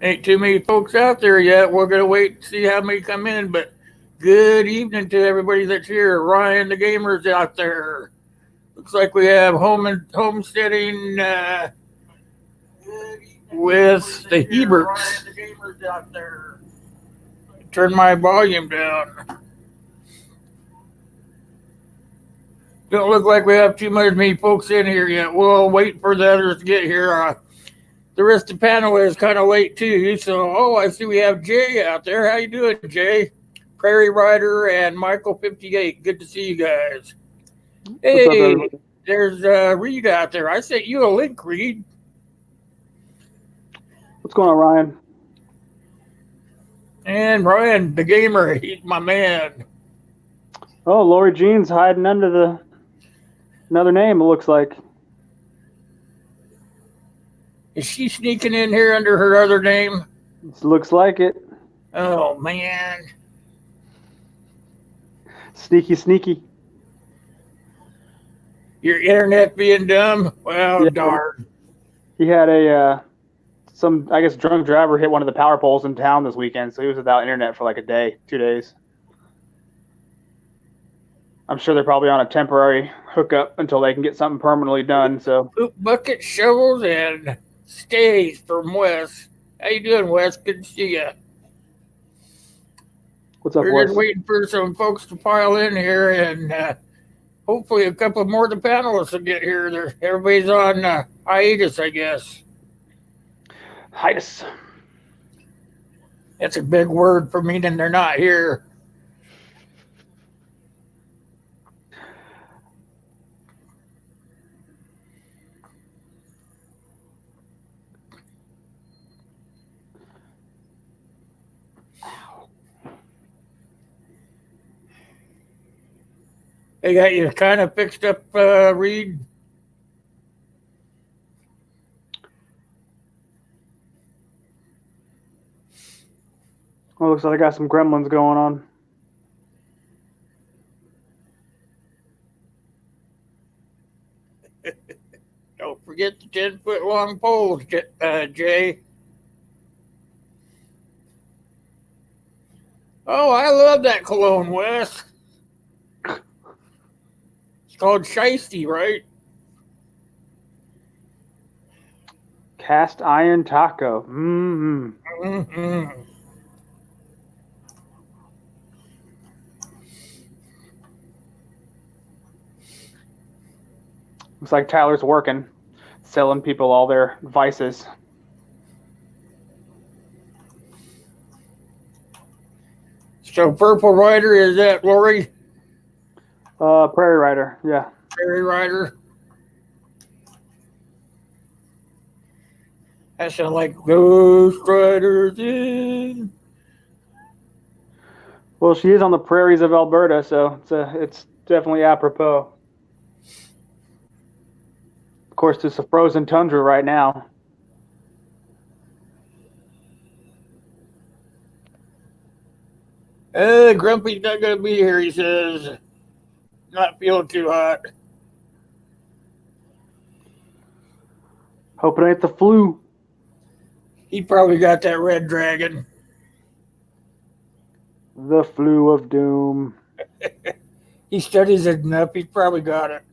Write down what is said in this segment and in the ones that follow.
Ain't too many folks out there yet. We're gonna wait to see how many come in. But good evening to everybody that's here. Ryan, the gamers out there. Looks like we have homesteading with the Heberts. Turn my volume down. Don't look like we have too many folks in here yet. We'll wait for the others to get here. The rest of the panel is kind of late too. So, I see we have Jay out there. How you doing, Jay? Prairie Rider and Michael 58. Good to see you guys. What's up, Hey, everybody? there's Reed out there. I sent you a link, Reed. What's going on, Ryan? And Ryan, the gamer, he's my man. Oh, Lori Jean's hiding under another name, it looks like. Is she sneaking in here under her other name? It looks like it. Oh, man. Sneaky, sneaky. Your internet being dumb? Well, Yeah. darn. He had some, I guess, drunk driver hit one of the power poles in town this weekend, so he was without internet for like a day, 2 days. I'm sure they're probably on a temporary hookup until they can get something permanently done. So, Poop bucket, shovels, and stays from Wes. How you doing, Wes? Good to see you. what's up, We're Wes? just waiting for some folks to pile in here, and hopefully a couple more of the panelists will get here. Everybody's on hiatus, I guess. Hiatus. That's a big word for meaning they're not here. They got you kind of fixed up, Reed. Well, looks like I got some gremlins going on. Don't forget the 10-foot long poles, Jay. Oh, I love that cologne, Wes. It's called Shiesty, right? Cast iron taco. Mm-hmm. Mm-hmm. Looks like Tyler's working, selling people all their vices. So Purple Rider, is that Lori? Prairie Rider, yeah. Prairie Rider? That sounds like Ghost Riders in. Well, she is on the prairies of Alberta, so it's definitely apropos. Of course, it's a frozen tundra right now. Grumpy's not going to be here, he says. Not feeling too hot. Hope it ain't the flu. He probably got that red dragon. The flu of doom. He studies it enough. He's probably got it.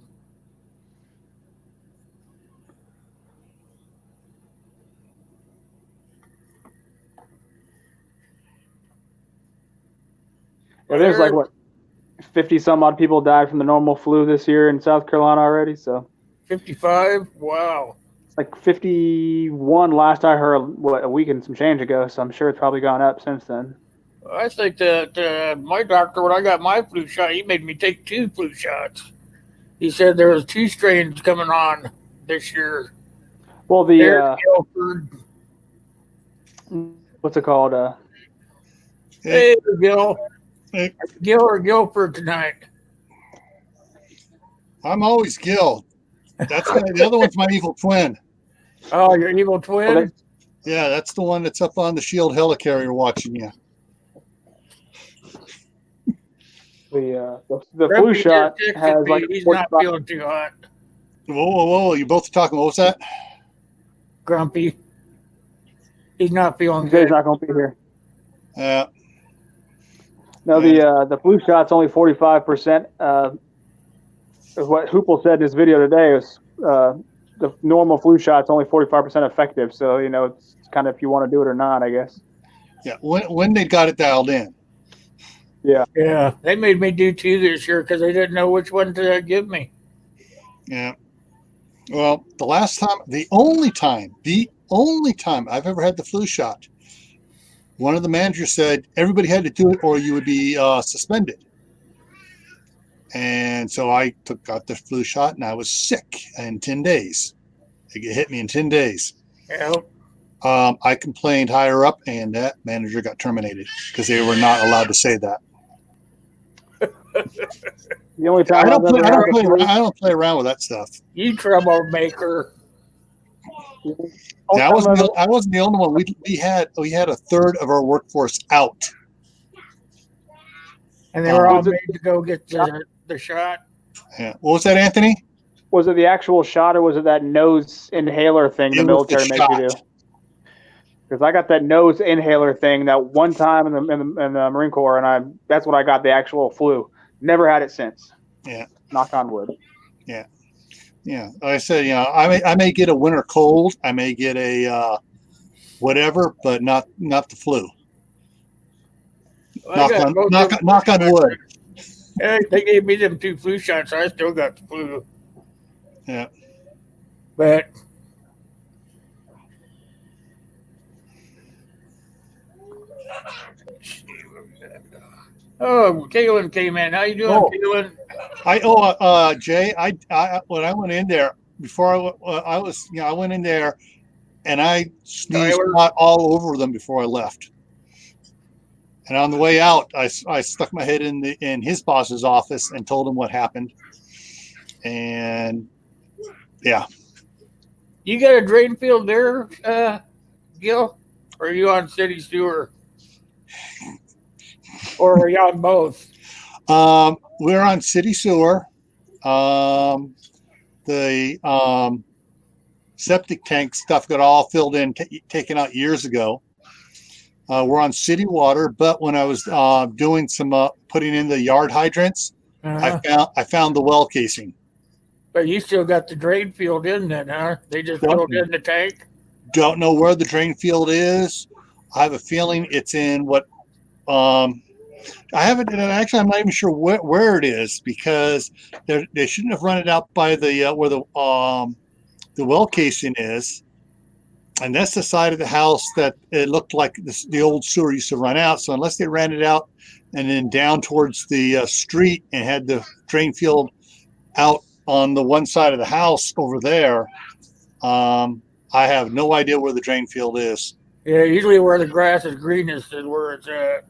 Yeah, there's like, what, 50 some odd people died from the normal flu this year in South Carolina already. So 55? Wow. it's like 51 last I heard, what, a week and some change ago. So I'm sure it's probably gone up since then. I think that my doctor, when I got my flu shot, he made me take 2 flu shots. He said there was 2 strains coming on this year. Well, Guilford. What's it called? Hey, Gil. Hey. Gil or Guilford tonight? I'm always Gil. The other one's my evil twin. Oh, your evil twin? Well, Yeah, that's the one that's up on the Shield helicarrier watching you. The flu shot has like he's not feeling too hot. Whoa! You both talking? What was that? Grumpy. He's not feeling He said he's good. not going to be here. No, Yeah. the flu shot's only 45%. What Hoople said in his video today was the normal flu shot's only 45% effective. So, it's kind of if you want to do it or not, I guess. Yeah. When they got it dialed in. Yeah, they made me do 2 this year because they didn't know which one to give me. Yeah. Well, the only time I've ever had the flu shot, one of the managers said everybody had to do it or you would be suspended. And so I got the flu shot and I was sick in 10 days. It hit me in 10 days. Yeah. I complained higher up and that manager got terminated because they were not allowed to say that. The only time I don't play around with that stuff. You troublemaker. Yeah, I wasn't the only one. We had a third of our workforce out. And they were all made to go get the shot. Yeah. What was that, Anthony? Was it the actual shot or was it that nose inhaler thing the military makes you do? Because I got that nose inhaler thing that one time in the Marine Corps, and that's when I got the actual flu. Never had it since. Yeah. Knock on wood. Yeah. Yeah. Like I said, I may get a winter cold. I may get a whatever, but not the flu. Well, knock on wood. Yeah, they gave me them 2 flu shots, so I still got the flu. Yeah. But Kaylin came in. How you doing, Kaylin? Jay, I when I went in there before I went in there and I sneezed all over them before I left. And on the way out, I stuck my head in his boss's office and told him what happened. And yeah. You got a drain field there, Gil? Or are you on city sewer? Or are you on both? We're on city sewer. The septic tank stuff got all filled in, taken out years ago. We're on city water, but when I was doing some putting in the yard hydrants, I found the well casing. But you still got the drain field in then, huh? They just filled in the tank? Don't know where the drain field is. I have a feeling it's in what I haven't, and actually, I'm not even sure where it is because they shouldn't have run it out by the where the well casing is, and that's the side of the house that it looked like the old sewer used to run out. So unless they ran it out and then down towards the street and had the drain field out on the one side of the house over there, I have no idea where the drain field is. Yeah, usually where the grass is greenest is where it's at.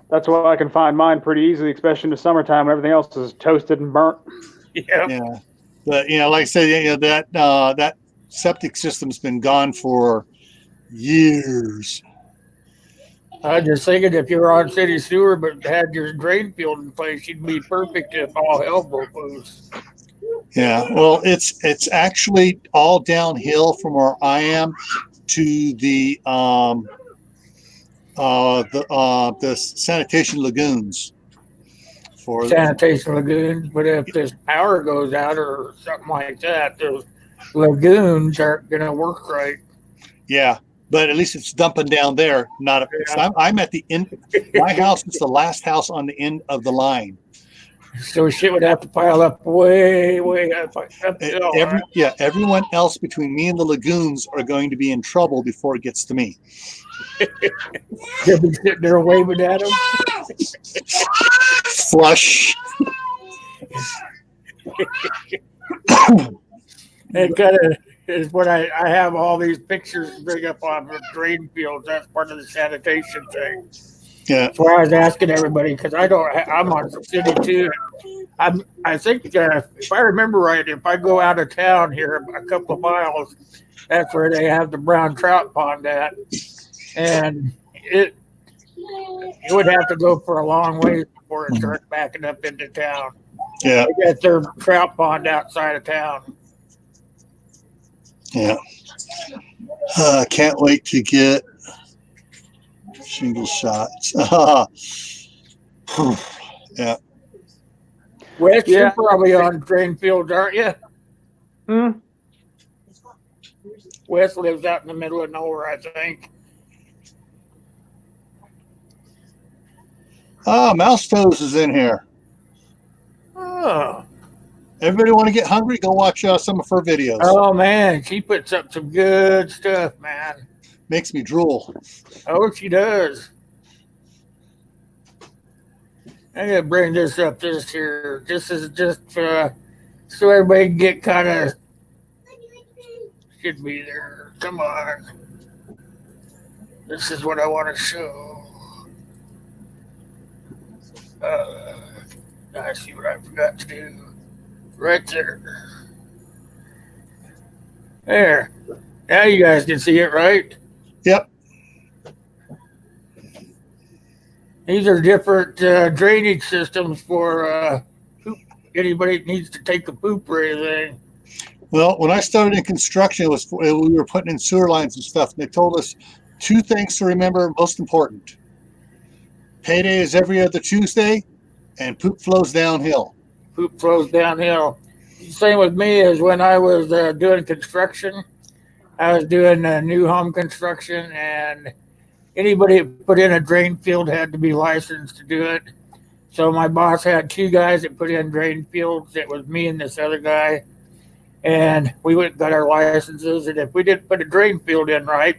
That's why I can find mine pretty easily, especially in the summertime when everything else is toasted and burnt. Yeah. Yeah. But like I said, that septic system's been gone for years. I was just thinking if you were on city sewer but had your drain field in place, you'd be perfect if all hell broke loose. Yeah. Well, it's actually all downhill from where I am to the sanitation lagoons. For sanitation lagoons, but if this power goes out or something like that, those lagoons aren't going to work right. Yeah, but at least it's dumping down there. I'm at the end. My house is the last house on the end of the line. So shit would have to pile up way up. Everyone else between me and the lagoons are going to be in trouble before it gets to me. They'll be sitting there waving at them. Flush. It kind of is what I have all these pictures to bring up on the drain fields. That's part of the sanitation thing. Yeah. That's why I was asking everybody because I'm on the city too. I think if I remember right, if I go out of town here a couple of miles, that's where they have the brown trout pond at, and it would have to go for a long way before it starts backing up into town. Yeah. They got their trout pond outside of town. Yeah. Can't wait to get shingle shots. Yeah. Wes, Yeah. you're probably on drain fields, aren't you? Hmm. Wes lives out in the middle of nowhere, I think. Mouse Toes is in here. Oh. Everybody want to get hungry? Go watch some of her videos. Oh man, she puts up some good stuff, man. Makes me drool. Oh, she does. I gotta bring this up. This here. This is just so everybody can get kind of. Should be there. Come on. This is what I want to show. I see what I forgot to do. Right there. There. Now you guys can see it, right? Yep. These are different drainage systems for poop. Anybody that needs to take a poop or anything. Well, when I started in construction, we were putting in sewer lines and stuff, and they told us 2 things to remember, most important. Payday is every other Tuesday, and poop flows downhill. Poop flows downhill. Same with me as when I was doing construction. I was doing new home construction, and anybody that put in a drain field had to be licensed to do it. So my boss had 2 guys that put in drain fields. It was me and this other guy. And we went and got our licenses. And if we didn't put a drain field in right,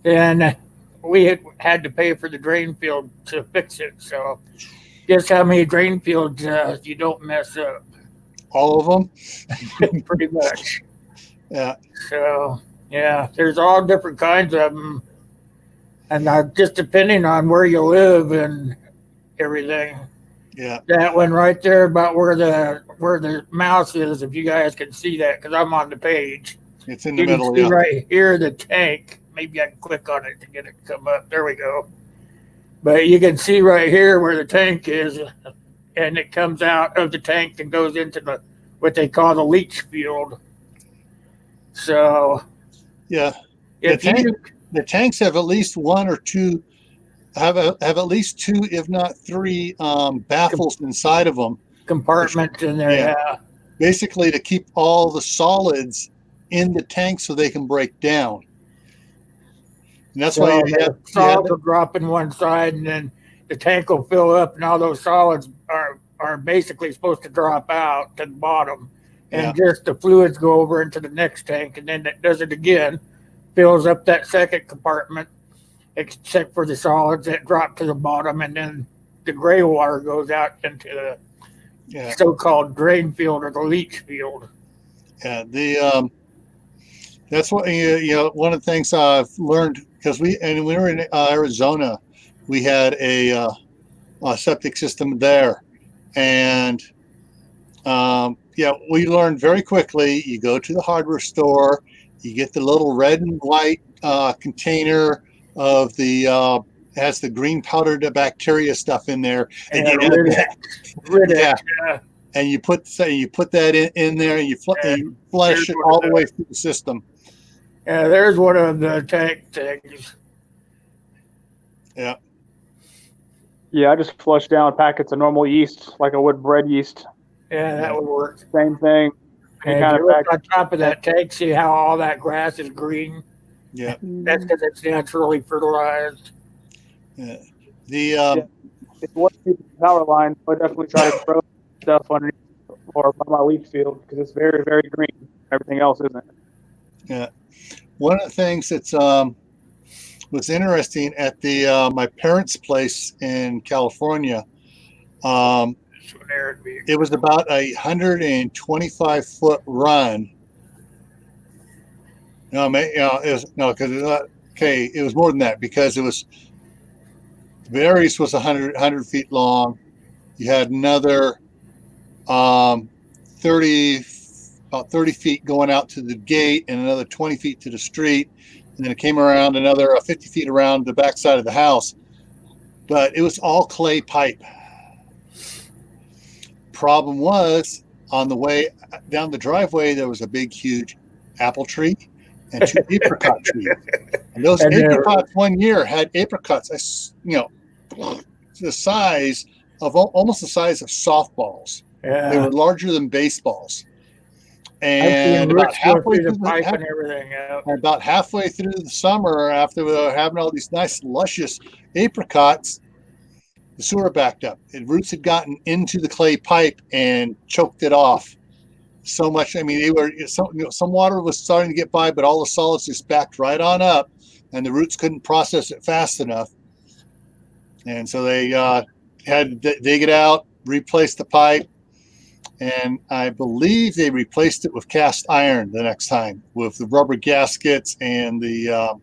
then we had to pay for the drain field to fix it. So guess how many drain fields you don't mess up? All of them? Pretty much. Yeah. So, yeah, there's all different kinds of them. And just depending on where you live and everything. Yeah. That one right there about where the mouse is, if you guys can see that, because I'm on the page. It's in the You middle, can see yeah. right here the tank. Maybe I can click on it to get it to come up. There we go. But you can see right here where the tank is, and it comes out of the tank and goes into what they call the leach field. So Yeah. if The tanks have at least 1 or 2, have at least 2, if not 3, baffles inside of them. compartments in there, yeah. Basically to keep all the solids in the tank so they can break down. And that's why the solids will drop in one side, and then the tank will fill up, and all those solids are basically supposed to drop out to the bottom, and just the fluids go over into the next tank, and then it does it again, fills up that second compartment, except for the solids that drop to the bottom, and then the gray water goes out into the so-called drain field or the leach field. Yeah, that's what one of the things I've learned, because we were in Arizona, we had a septic system there, and we learned very quickly. You go to the hardware store, you get the little red and white container of the has the green powdered bacteria stuff in there, and and you put that in there, and you flush it all the way through the system. Yeah, there's one of the tank things. Yeah. Yeah, I just flush down packets of normal yeast, like I would bread yeast. Yeah, that would work. Same thing. And if you look on top of that tank, see how all that grass is green? Yeah. That's because it's naturally fertilized. Yeah. If you want to keep the power line, I would definitely try to grow stuff underneath or by my leach field, because it's very, very green. Everything else isn't. Yeah. One of the things that's was interesting at the my parents' place in California, it was about 125-foot run. It was more than that, because it was the areas was 100 feet long. You had another 30 feet going out to the gate, and another 20 feet to the street, and then it came around another 50 feet around the backside of the house. But it was all clay pipe. Problem was, on the way down the driveway, there was a big, huge apple tree, and 2 apricot trees. And those apricots one year had apricots, the size of almost the size of softballs. Yeah. They were larger than baseballs. And about halfway through the pipe and everything. Yeah. About halfway through the summer, after we were having all these nice, luscious apricots, the sewer backed up. And roots had gotten into the clay pipe and choked it off so much. I mean, some water was starting to get by, but all the solids just backed right on up, and the roots couldn't process it fast enough. And so they had to dig it out, replace the pipe, and I believe they replaced it with cast iron the next time with the rubber gaskets and the.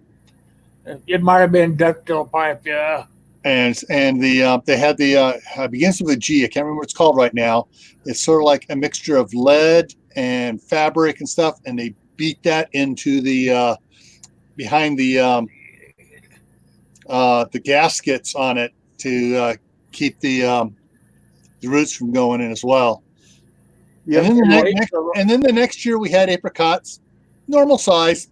It might have been ductile pipe, yeah. And the they had the it begins with a G. I can't remember what it's called right now. It's sort of like a mixture of lead and fabric and stuff, and they beat that into the behind the gaskets on it to keep the roots from going in as well. Yep. And then the next year we had apricots, normal size.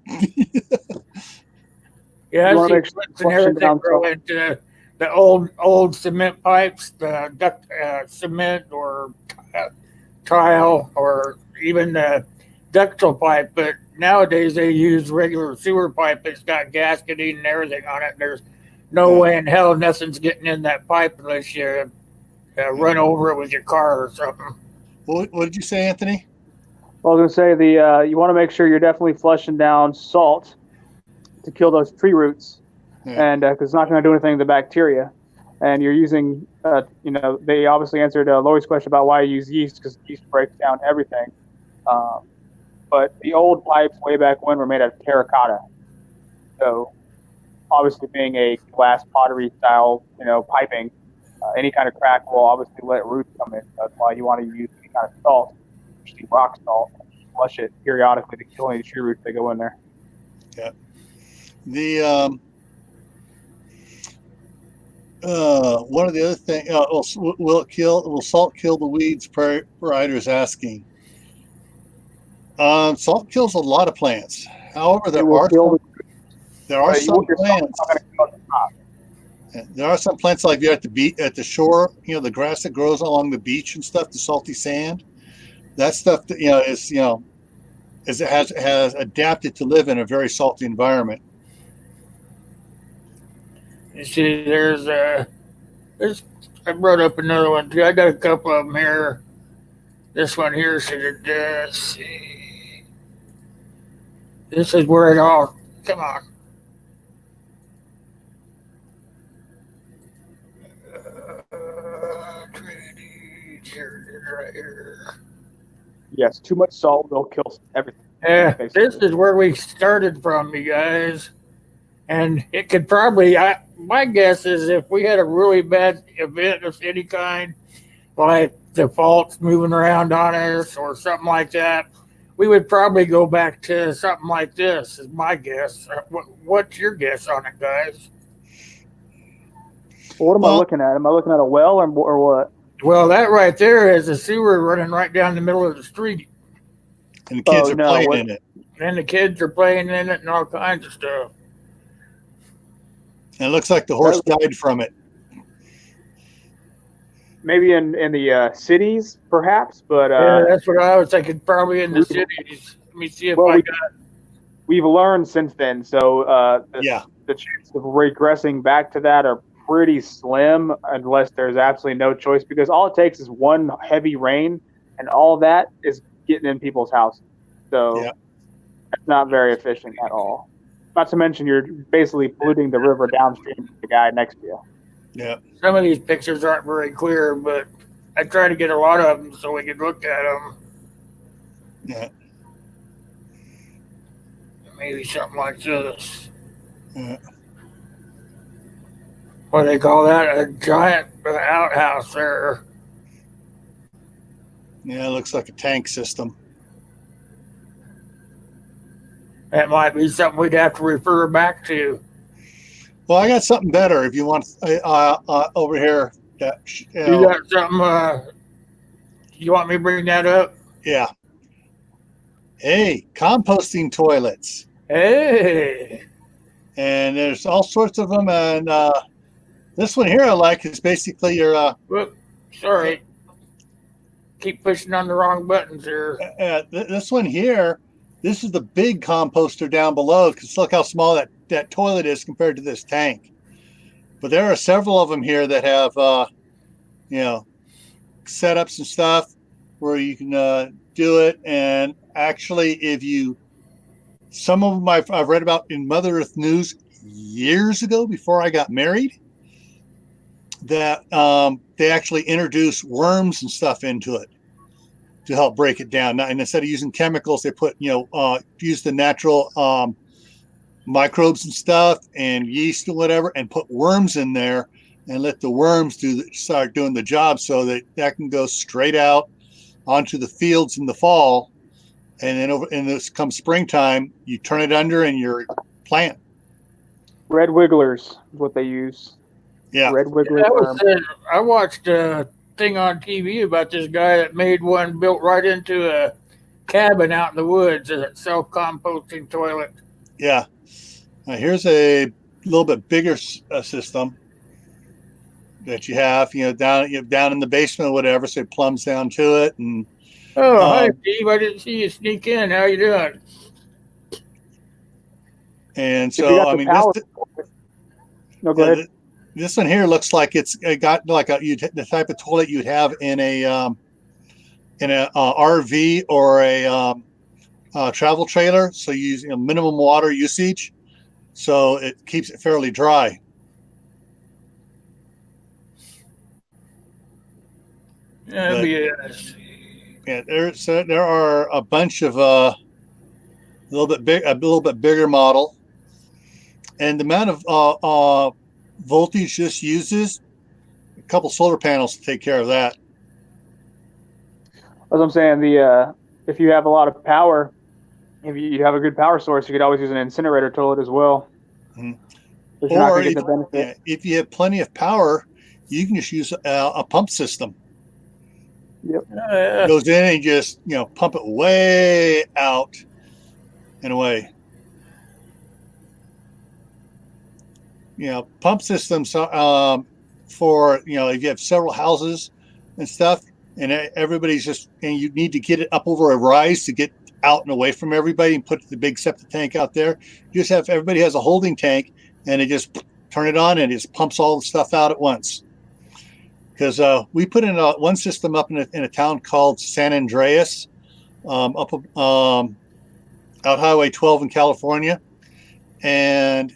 Yeah, I see and everything grow into the old cement pipes, the duct cement or tile, or even the ductile pipe. But nowadays they use regular sewer pipe that's got gasketing and everything on it. There's no way in hell nothing's getting in that pipe unless you run over it with your car or something. What did you say, Anthony? Well, I was going to say you want to make sure you're definitely flushing down salt to kill those tree roots, and because it's not going to do anything to the bacteria. And you're using, they obviously answered Lori's question about why you use yeast, because yeast breaks down everything. But the old pipes way back when were made out of terracotta. So obviously being a glass pottery style, piping, any kind of crack will obviously let roots come in. That's why you want to use any kind of salt, especially rock salt, and flush it periodically to kill any tree roots that go in there. Yeah. The one of the other things, will salt kill the weeds? Ryder is asking. Salt kills a lot of plants. However, there are some plants. There are some plants like you're at the shore. The grass that grows along the beach and stuff, the salty sand. That stuff that it has adapted to live in a very salty environment. You see, I brought up another one too. I got a couple of them here. This one here said, let's see. This is where it all, come on. Here it is right here. Yes, too much salt will kill everything. Yeah, this is where we started from, you guys. And it could probably, my guess is if we had a really bad event of any kind, like the faults moving around on us or something like that, we would probably go back to something like this, is my guess. What's your guess on it, guys? What am I looking at? Am I looking at a well or what? Well, that right there is a sewer running right down the middle of the street. And the kids are playing in it. And the kids are playing in it and all kinds of stuff. And it looks like the horse died from it. Maybe in the cities, perhaps, but yeah, that's what I was thinking. Probably in the cities. Let me see if I got. We've learned since then, so the chances of regressing back to that are pretty slim, unless there's absolutely no choice. Because all it takes is one heavy rain, and all that is getting in people's houses. So it's not very efficient at all. Not to mention you're basically polluting the river downstream to the guy next to you. Yeah. Some of these pictures aren't very clear, but I try to get a lot of them so we can look at them. Yeah. Maybe something like this. Yeah. What do they call that? A giant outhouse there. Yeah, it looks like a tank system. That might be something we'd have to refer back to. Well, I got something better if you want over here. You got something? You want me to bring that up? Yeah. Hey, composting toilets. Hey. And there's all sorts of them. And this one here I like is basically your. Whoop. Sorry. Keep pushing on the wrong buttons here. This one here, this is the big composter down below, because look how small that toilet is compared to this tank. But there are several of them here that have, setups and stuff where you can do it. And actually, some of them I've read about in Mother Earth News years ago before I got married, that they actually introduce worms and stuff into it to help break it down. And instead of using chemicals, they put, use the natural microbes and stuff and yeast or whatever, and put worms in there and let the worms start doing the job, so that can go straight out onto the fields in the fall. And then this comes springtime, you turn it under and your plant. Red wigglers is what they use. Yeah. Red wiggler worm. I watched a thing on TV about this guy that made one built right into a cabin out in the woods, a self-composting toilet. Yeah. Here's a little bit bigger system that you have, down in the basement or whatever, so it plumbs down to it. And hi, Steve. I didn't see you sneak in. How you doing? And so, I mean, go ahead. This one here looks like it's got like the type of toilet you'd have in a RV or a travel trailer. So you use minimum water usage, so it keeps it fairly dry. Yes. Yeah, there are a bunch of a little bit bigger model, and the amount of voltage this uses, a couple solar panels to take care of that. As I'm saying, if you have a lot of power, if you have a good power source, you could always use an incinerator toilet as well. Mm-hmm. But you're not going to get the benefit. If you have plenty of power, you can just use a pump system. Yep. It goes in and just pump it way out and away. Pump systems for if you have several houses and stuff, and everybody's and you need to get it up over a rise to get out and away from everybody and put the big septic tank out there. You just have everybody has a holding tank, and it just turn it on and it just pumps all the stuff out at once. Because we put in one system up in a town called San Andreas, out Highway 12 in California, and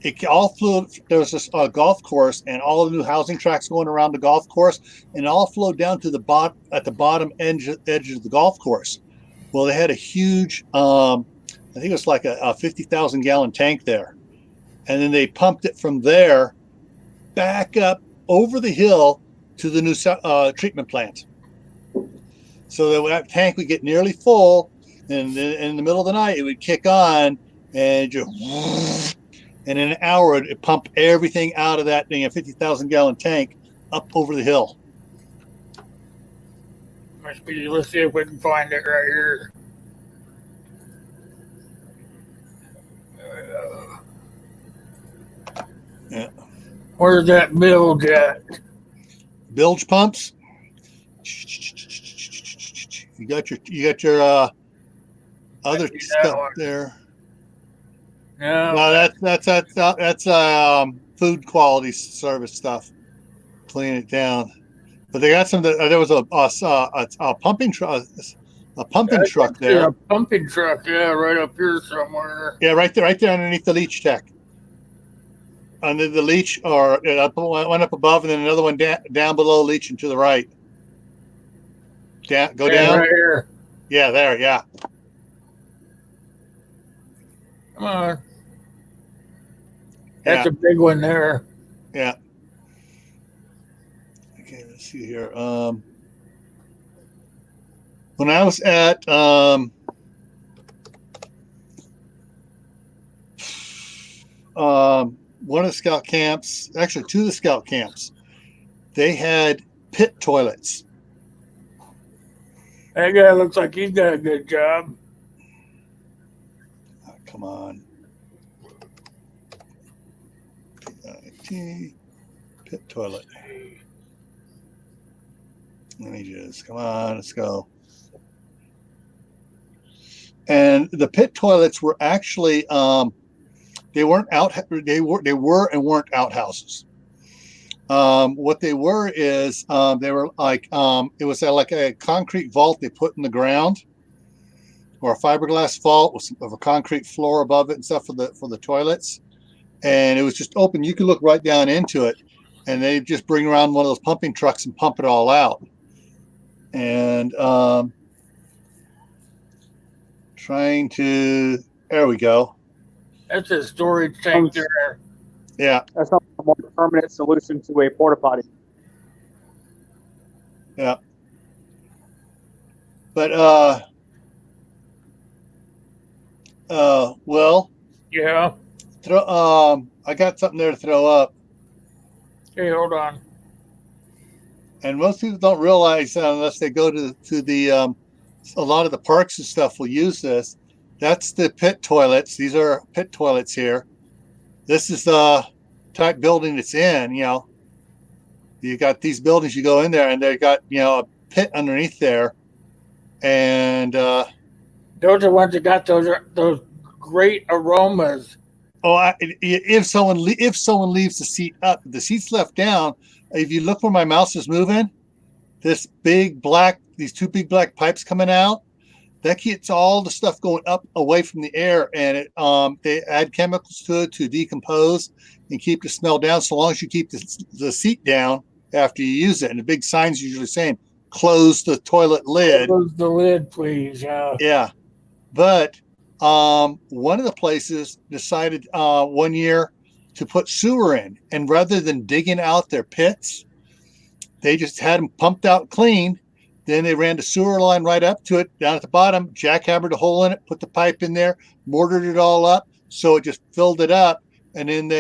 it all flew. There was this golf course, and all the new housing tracks going around the golf course, and it all flowed down to the bottom edge of the golf course. Well, they had a huge, I think it was like a 50,000 gallon tank there, and then they pumped it from there back up over the hill to the new treatment plant. So that tank would get nearly full, and then in the middle of the night it would kick on, and just, and in an hour it'd pump everything out of that 50,000 gallon tank up over the hill. Must be. Let's see if we can find it right here. Yeah. Where's that bilge at? Bilge pumps. You got your other stuff there. No, that's food quality service stuff. Clean it down. But they got some. There was a pumping truck. A pumping truck there. A pumping truck, right up here somewhere. Yeah, right there underneath the leach tech. Under the leach, or one up above, and then another one down below leaching to the right. Go down. Right here. Yeah, there. Yeah. Come on. That's a big one there. Yeah. Okay, let's see here. When I was at one of the scout camps, actually two of the scout camps, they had pit toilets. That guy looks like he's got a good job. Come on. Pit toilet. Let me just, come on, let's go. And the pit toilets were actually, they weren't out, they were and weren't outhouses. What they were is, they were like, it was like a concrete vault they put in the ground, or a fiberglass vault with a concrete floor above it and stuff for the toilets. And it was just open. You could look right down into it, and they just bring around one of those pumping trucks and pump it all out. And there we go. That's a storage tank there. Yeah. That's not a more permanent solution to a porta potty. Yeah. But well. Yeah. I got something there to throw up. Hey, hold on. And most people don't realize unless they go to the a lot of the parks and stuff will use this. That's the pit toilets. These are pit toilets here. This is the type building it's in. You know, you got these buildings. You go in there, and they got a pit underneath there, and those are ones that got those great aromas. Oh, if someone leaves the seat up, the seat's left down. If you look where my mouse is moving, these two big black pipes coming out, that gets all the stuff going up away from the air, and they add chemicals to it to decompose and keep the smell down. So long as you keep the seat down after you use it, and the big signs usually saying "close the toilet lid." Close the lid, please. Yeah, but. One of the places decided one year to put sewer in, and rather than digging out their pits, they just had them pumped out clean. Then they ran the sewer line right up to it, down at the bottom, jackhammered a hole in it, put the pipe in there, mortared it all up, so it just filled it up. And then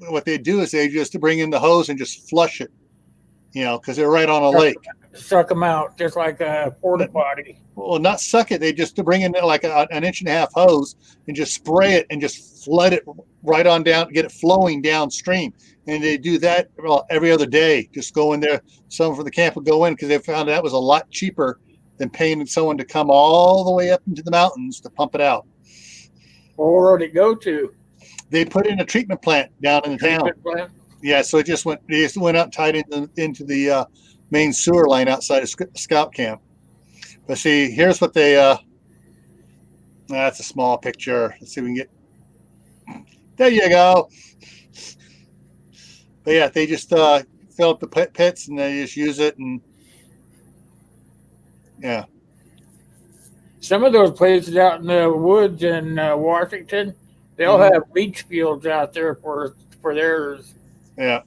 what they do is they just bring in the hose and just flush it, because they're right on a lake. Suck them out just like a porta potty. Well, not suck it. They just bring in like an inch and a half hose and just spray it and just flood it right on down, get it flowing downstream. And they do that every other day. Just go in there. Someone from the camp would go in because they found that was a lot cheaper than paying someone to come all the way up into the mountains to pump it out. Well, where did it go to? They put in a treatment plant down in the town. Plant? Yeah, so they just went out and tied into the main sewer line outside of Scout Camp. But see, here's what they, that's a small picture. Let's see if we can get, there you go. But yeah, they just fill up the pits and they just use it. And yeah. Some of those places out in the woods in Washington, they'll have leach fields out there for theirs. Yeah.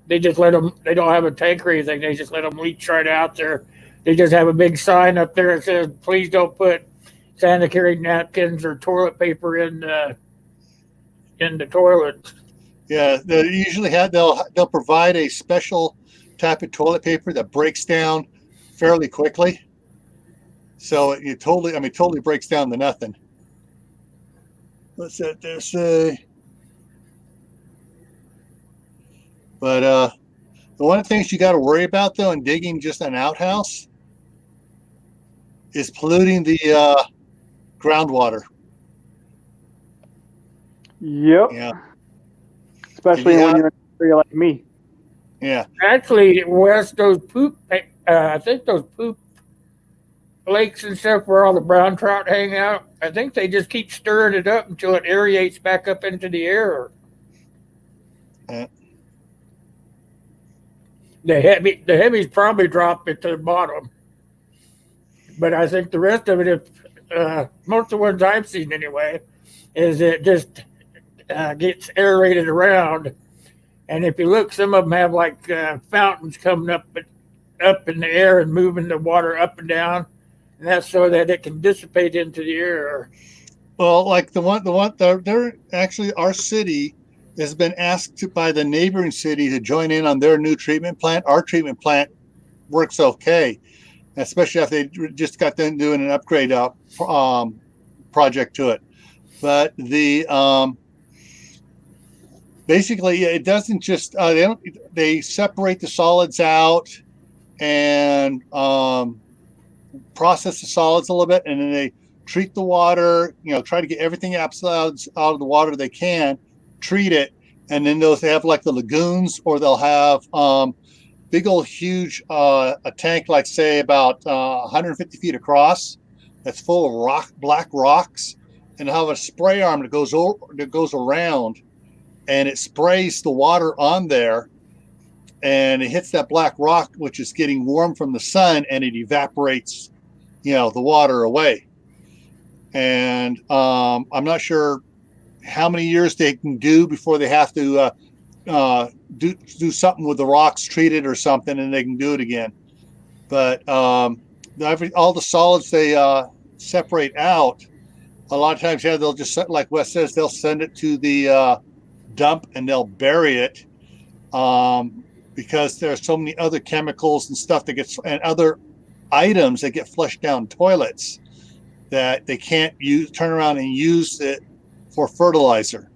They just let them, they don't have a tank or anything. They just let them leach right out there. They just have a big sign up there that says, please don't put sanitary napkins or toilet paper in the toilets. Yeah, they usually they'll provide a special type of toilet paper that breaks down fairly quickly. So it totally breaks down to nothing. What's that there say? But the one of the things you got to worry about though in digging just an outhouse is polluting the groundwater. Yep. Yeah. Especially when you're in an area like me. Yeah. Actually, West, those poop, I think those poop lakes and stuff where all the brown trout hang out, I think they just keep stirring it up until it aerates back up into the air. Yeah. The heavies probably drop it to the bottom. But I think the rest of it, most of the ones I've seen anyway, is it just gets aerated around. And if you look, some of them have like fountains coming up in the air and moving the water up and down. And that's so that it can dissipate into the air. Well, like they're actually, our city has been asked by the neighboring city to join in on their new treatment plant. Our treatment plant works okay, especially if they just got them doing an upgrade project to it. But basically it doesn't just they separate the solids out and process the solids a little bit, and then they treat the water, try to get everything out of the water they can, treat it, and then they have like the lagoons, or they'll have big old huge a tank, like say about 150 feet across, that's full of black rocks, and they'll have a spray arm that goes around, and it sprays the water on there, and it hits that black rock, which is getting warm from the sun, and it evaporates, the water away. And I'm not sure how many years they can do before they have to do something with the rocks treated or something, and they can do it again. But all the solids they separate out, a lot of times, they'll just, like Wes says, they'll send it to the dump and they'll bury it, because there are so many other chemicals and stuff and other items that get flushed down toilets that they can't turn around and use it for fertilizer.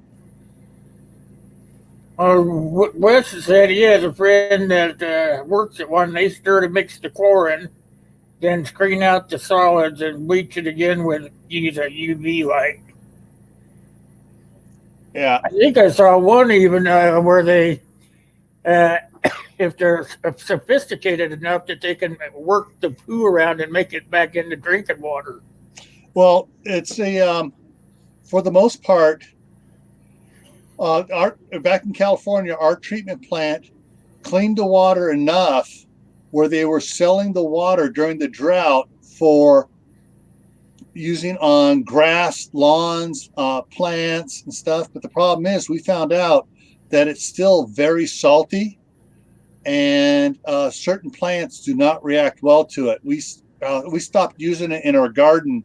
Wes said he has a friend that works at one. They started to mix the chlorine, then screen out the solids and bleach it again use a UV light. Yeah, I think I saw one even where they, if they're sophisticated enough, that they can work the poo around and make it back into drinking water. Well, it's for the most part, back in California, our treatment plant cleaned the water enough where they were selling the water during the drought for using on grass, lawns, plants and stuff. But the problem is we found out that it's still very salty, and certain plants do not react well to it. We stopped using it in our garden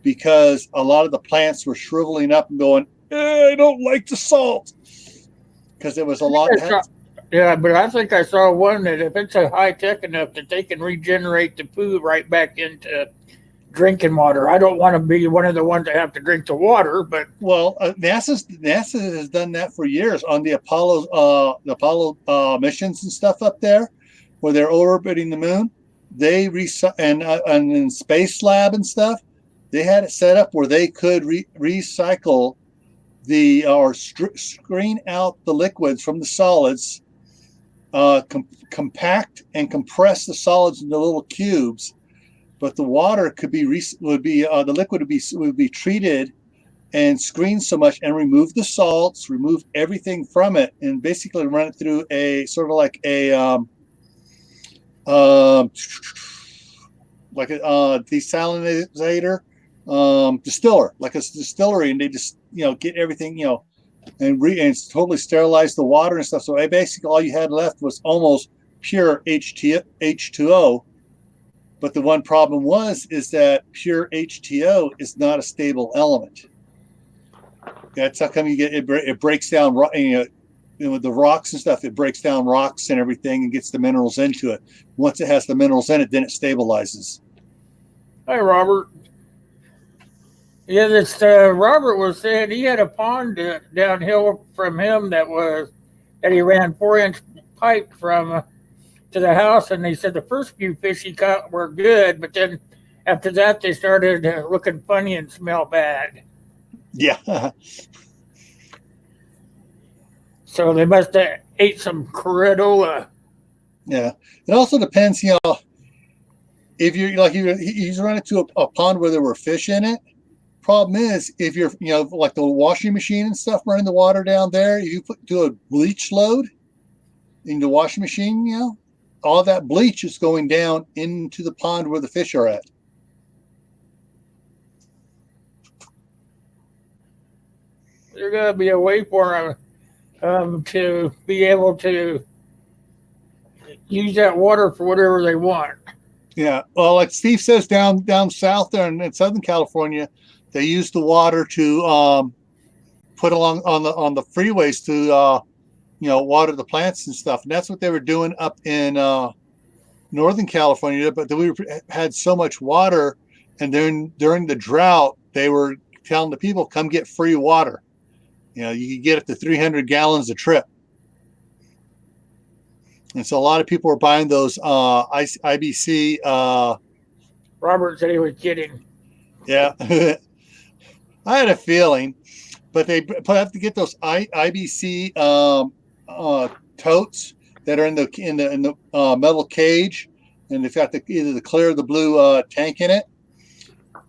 because a lot of the plants were shriveling up and going, I don't like the salt, because there was a lot. Yeah, but I think I saw one that if it's high tech enough that they can regenerate the poo right back into drinking water. I don't want to be one of the ones that have to drink the water, but NASA has done that for years on the Apollo missions and stuff up there, where they're orbiting the moon. They and in Space Lab and stuff, they had it set up where they could recycle screen out the liquids from the solids, compact and compress the solids into little cubes. But the water the liquid would be treated and screened so much, and remove the salts, remove everything from it, and basically run it through a sort of like a desalinizer, distiller, like a distillery, and they just get everything and totally sterilize the water and stuff. So basically all you had left was almost pure H2O. But the one problem is that pure H2O is not a stable element. That's how come you get it breaks down, with the rocks and stuff. It breaks down rocks and everything and gets the minerals into it. Once it has the minerals in it, then it stabilizes. Hi, Robert. Yeah, this Robert was saying he had a pond downhill from him that he ran 4-inch pipe from to the house, and they said the first few fish he caught were good, but then after that they started looking funny and smell bad. Yeah. So they must have ate some corridola. Yeah. It also depends, if you're like he's run into a pond where there were fish in it. Problem is, if you're like the washing machine and stuff running the water down there, if you do a bleach load in the washing machine, all that bleach is going down into the pond where the fish are at. There's got to be a way for them to be able to use that water for whatever they want. Yeah. Well, like Steve says, down south there in Southern California, they use the water to put along on the freeways to water the plants and stuff. And that's what they were doing up in Northern California. But we had so much water, and then during the drought, they were telling the people, come get free water. You know, you can get up to 300 gallons a trip. And so a lot of people are buying those IBC. Robert said he was kidding. Yeah. I had a feeling, but they have to get those IBC totes that are in the metal cage, and they've got either the clear or the blue tank in it.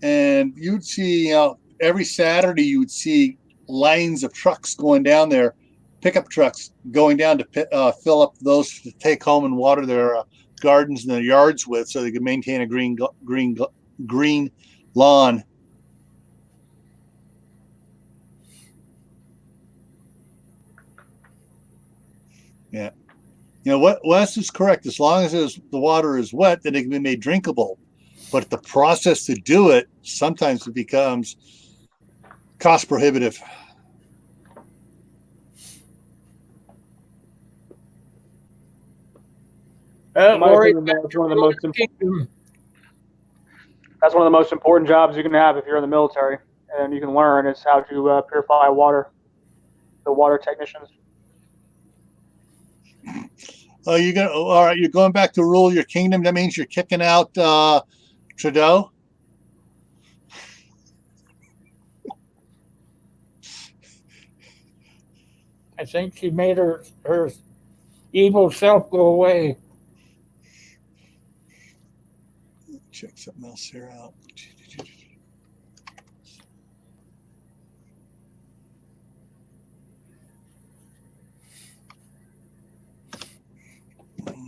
And you'd see, every Saturday you would see lines of trucks going down there, pickup trucks going down to fill up those to take home and water their gardens and their yards with, so they can maintain a green lawn. Yeah. You know what? Wes is correct. As long as the water is wet, then it can be made drinkable. But the process to do it, sometimes it becomes cost prohibitive. Lori, that's one of the most important jobs you can have if you're in the military, and you can learn is how to purify water. The water technicians. Oh, all right. You're going back to rule your kingdom. That means you're kicking out Trudeau. I think she made her evil self go away. Check something else here out.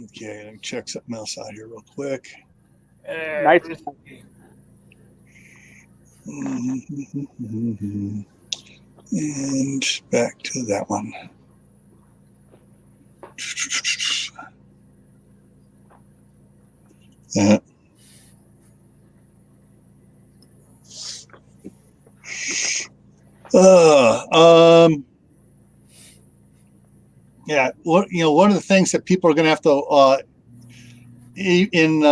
Okay, let me check something else out here real quick. Nice. And back to that one. Yeah, one of the things that people are going to have to in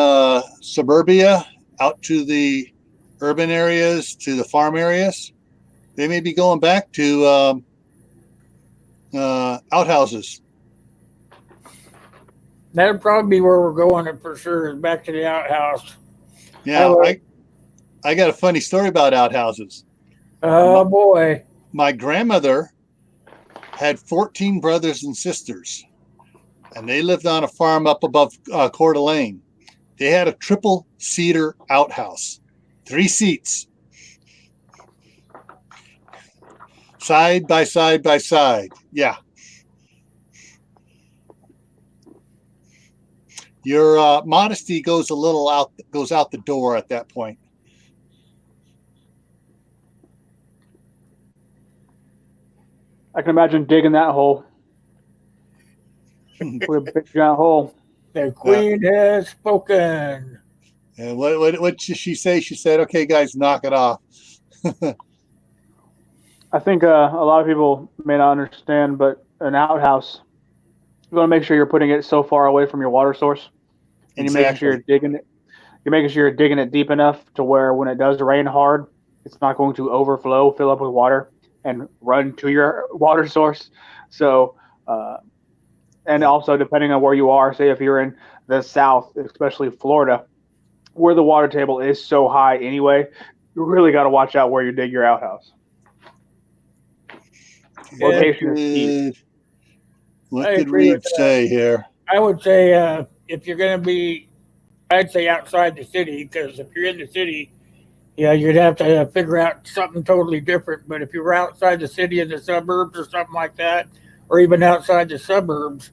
suburbia, out to the urban areas, to the farm areas, they may be going back to outhouses. That'd probably be where we're going for sure, is back to the outhouse. Yeah, I got a funny story about outhouses. Oh, boy. My grandmother had 14 brothers and sisters, and they lived on a farm up above Coeur d'Alene. They had a triple cedar outhouse, 3 seats, side by side by side. Yeah. Your modesty goes out the door at that point. I can imagine digging that hole. With a big giant hole. The queen has spoken. And what did she say? She said, "Okay, guys, knock it off." I think a lot of people may not understand, but an outhouse, you want to make sure you're putting it so far away from your water source, and Exactly. you make sure you're digging it. You're making sure you're digging it deep enough to where when it does rain hard, it's not going to overflow, fill up with water, and run to your water source. So, and also depending on where you are, say if you're in the South, especially Florida, where the water table is so high anyway, you really got to watch out where you dig your outhouse. Location is key. What did Reed say here? I would say if you're going to be, I'd say outside the city, because if you're in the city, yeah, you'd have to figure out something totally different. But if you were outside the city in the suburbs or something like that, or even outside the suburbs,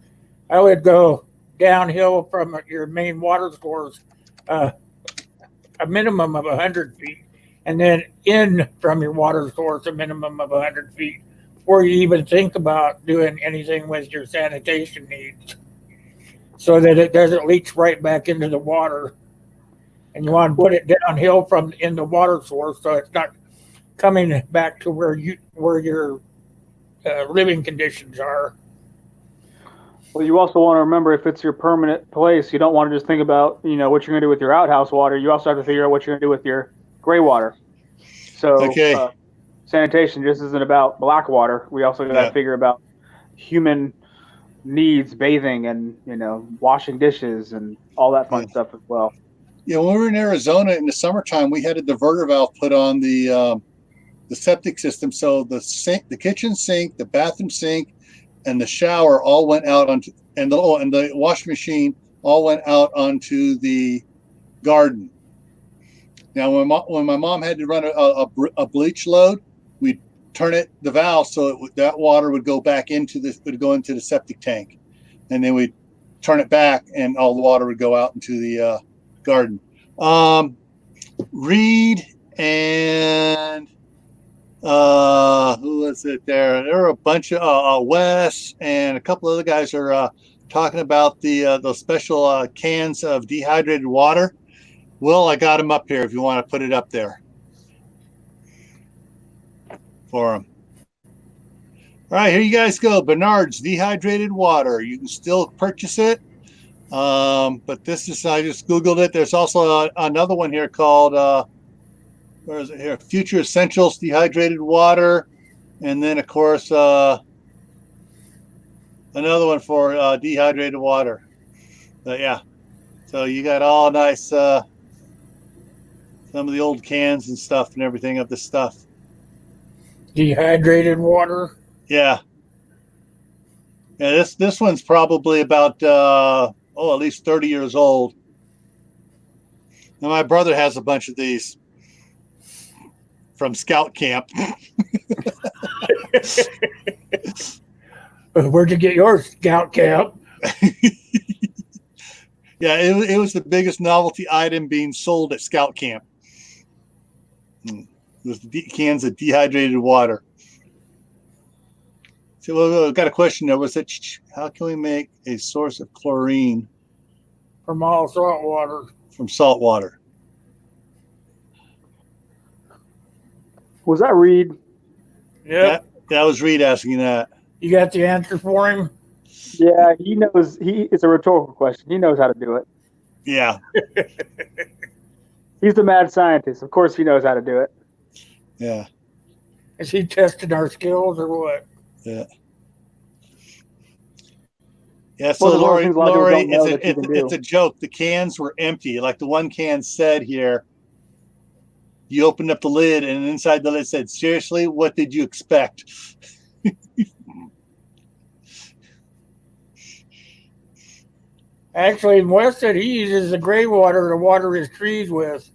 I would go downhill from your main water source a minimum of 100 feet, and then in from your water source a minimum of 100 feet before you even think about doing anything with your sanitation needs, so that it doesn't leach right back into the water. And you want to put it downhill from in the water source, so it's not coming back to where your living conditions are. Well, you also want to remember, if it's your permanent place, you don't want to just think about, what you're going to do with your outhouse water. You also have to figure out what you're going to do with your gray water. So Okay. sanitation just isn't about black water. We also got to figure about human needs, bathing and washing dishes and all that fun stuff as well. Yeah, when we were in Arizona in the summertime, we had a diverter valve put on the septic system. So the sink, the kitchen sink, the bathroom sink, and the shower all went out onto, and the washing machine all went out onto the garden. Now, when my mom had to run a bleach load, we'd turn the valve so that water would go back into the septic tank, and then we'd turn it back, and all the water would go out into the garden. Reed and who was it there? There were a bunch of Wes and a couple other guys are talking about those special cans of dehydrated water. Will, I got them up here if you want to put it up there for them. All right, here you guys go. Bernard's dehydrated water. You can still purchase it. But this is, I just Googled it. There's also another one here called, where is it here? Future Essentials Dehydrated Water. And then, of course, another one for dehydrated water. But yeah, so you got all nice, some of the old cans and stuff and everything of this stuff. Dehydrated water? Yeah. Yeah, this one's probably about, at least 30 years old. Now, my brother has a bunch of these from Scout Camp. Where'd you get your Scout Camp? Yeah, it was the biggest novelty item being sold at Scout Camp. It was cans of dehydrated water. So I've got a question there. How can we make a source of chlorine from all salt water? From salt water. Was that Reed? Yeah. That was Reed asking that. You got the answer for him? Yeah, he knows. It's a rhetorical question. He knows how to do it. Yeah. He's the mad scientist. Of course he knows how to do it. Yeah. Is he testing our skills or what? Yeah. Yeah, so Lori, it's a joke. The cans were empty. Like the one can said here, you opened up the lid and inside the lid said, seriously, what did you expect? Actually, Wes said he uses the gray water to water his trees with.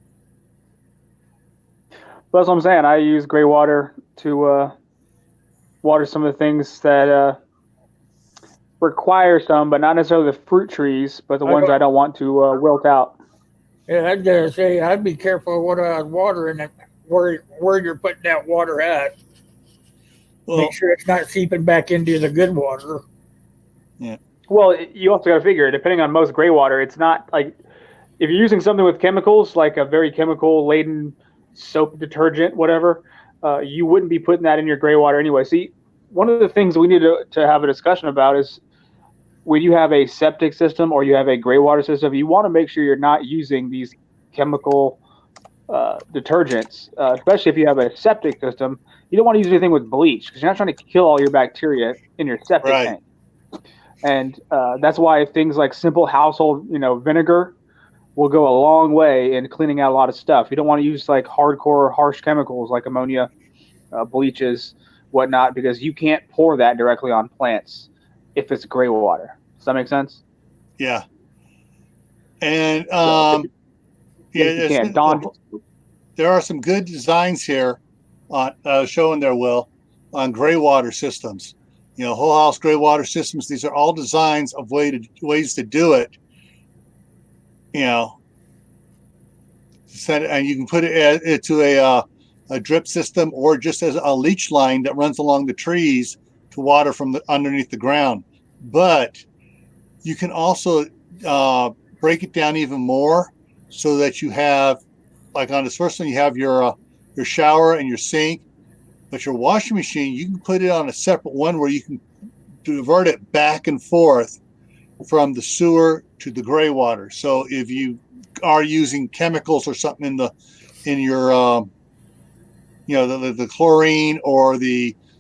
That's what I'm saying. I use gray water to water some of the things that require some, but not necessarily the fruit trees, but the ones I don't want to wilt out. Yeah, I'd gotta say, I'd be careful what I was watering and where you're putting that water at. Well, make sure it's not seeping back into the good water. Yeah. Well, you also got to figure, depending on most gray water, it's not like if you're using something with chemicals, like a very chemical-laden soap, detergent, whatever, you wouldn't be putting that in your gray water anyway. See, one of the things we need to have a discussion about is when you have a septic system or you have a gray water system, you want to make sure you're not using these chemical detergents, especially if you have a septic system. You don't want to use anything with bleach because you're not trying to kill all your bacteria in your septic tank. And that's why things like simple household, vinegar will go a long way in cleaning out a lot of stuff. You don't want to use like hardcore, harsh chemicals like ammonia, bleaches, whatnot, because you can't pour that directly on plants if it's gray water. Does that make sense? Yeah. And there are some good designs here on showing there, Will, on gray water systems. Whole house gray water systems. These are all designs of ways to do it. And you can put it into a drip system or just as a leach line that runs along the trees to water from underneath the ground. But you can also break it down even more so that you have, like on this first one, you have your shower and your sink. But your washing machine, you can put it on a separate one where you can divert it back and forth from the sewer to the gray water. So if you are using chemicals or something in your the chlorine or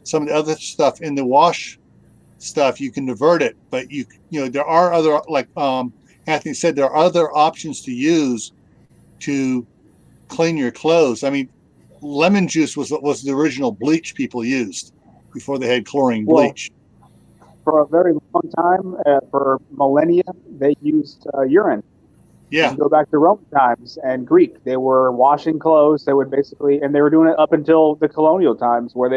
some of the other stuff in the wash stuff, you can divert it. But there are other, like Anthony said, there are other options to use to clean your clothes. I mean, lemon juice was the original bleach people used before they had chlorine bleach. For a very long time, for millennia, they used urine. Yeah. You go back to Roman times and Greek. They were washing clothes. They would basically, and they were doing it up until the colonial times, where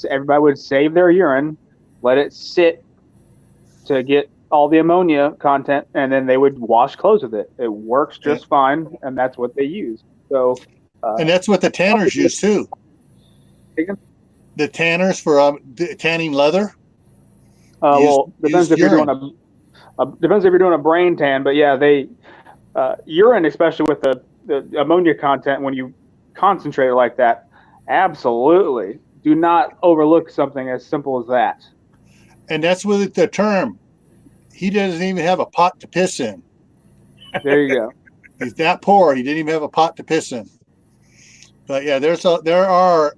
everybody would save their urine, let it sit to get all the ammonia content, and then they would wash clothes with it. It works just fine, and that's what they use. So, and that's what the tanners use too. The tanners for tanning leather. Depends if you're doing depends if you're doing a brain tan, but yeah, urine, especially with the ammonia content, when you concentrate it like that, absolutely do not overlook something as simple as that. And that's with the term. He doesn't even have a pot to piss in. There you go. He's that poor. He didn't even have a pot to piss in. But yeah, there are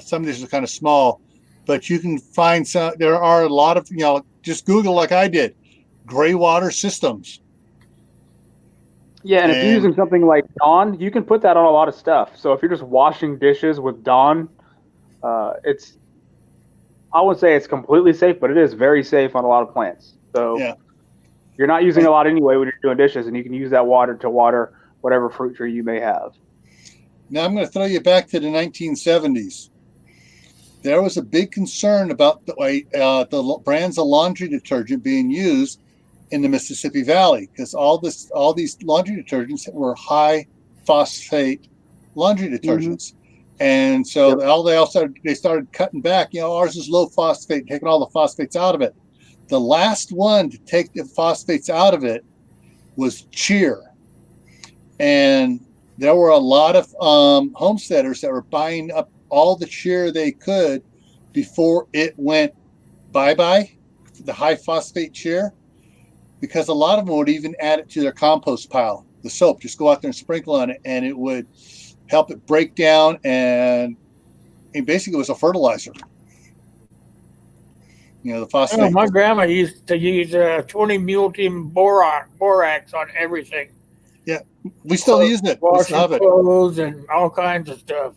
some of these are kind of small, but you can find some. There are a lot of just Google like I did, gray water systems. Yeah, and if you're using something like Dawn, you can put that on a lot of stuff. So if you're just washing dishes with Dawn, I wouldn't say it's completely safe, but it is very safe on a lot of plants. So you're not using a lot anyway when you're doing dishes, and you can use that water to water whatever fruit tree you may have. Now I'm going to throw you back to the 1970s. There was a big concern about the brands of laundry detergent being used in the Mississippi Valley, because all these laundry detergents were high phosphate laundry detergents. And so they started cutting back. Ours is low phosphate, taking all the phosphates out of it. The last one to take the phosphates out of it was Cheer. And there were a lot of homesteaders that were buying up all the Cheer they could before it went bye-bye, the high phosphate Cheer, because a lot of them would even add it to their compost pile. The soap, just go out there and sprinkle on it, and it would help it break down, and basically it was a fertilizer. The phosphate. My grandma used to use 20 mule team borax on everything. Yeah, we still use it. Washing clothes and all kinds of stuff.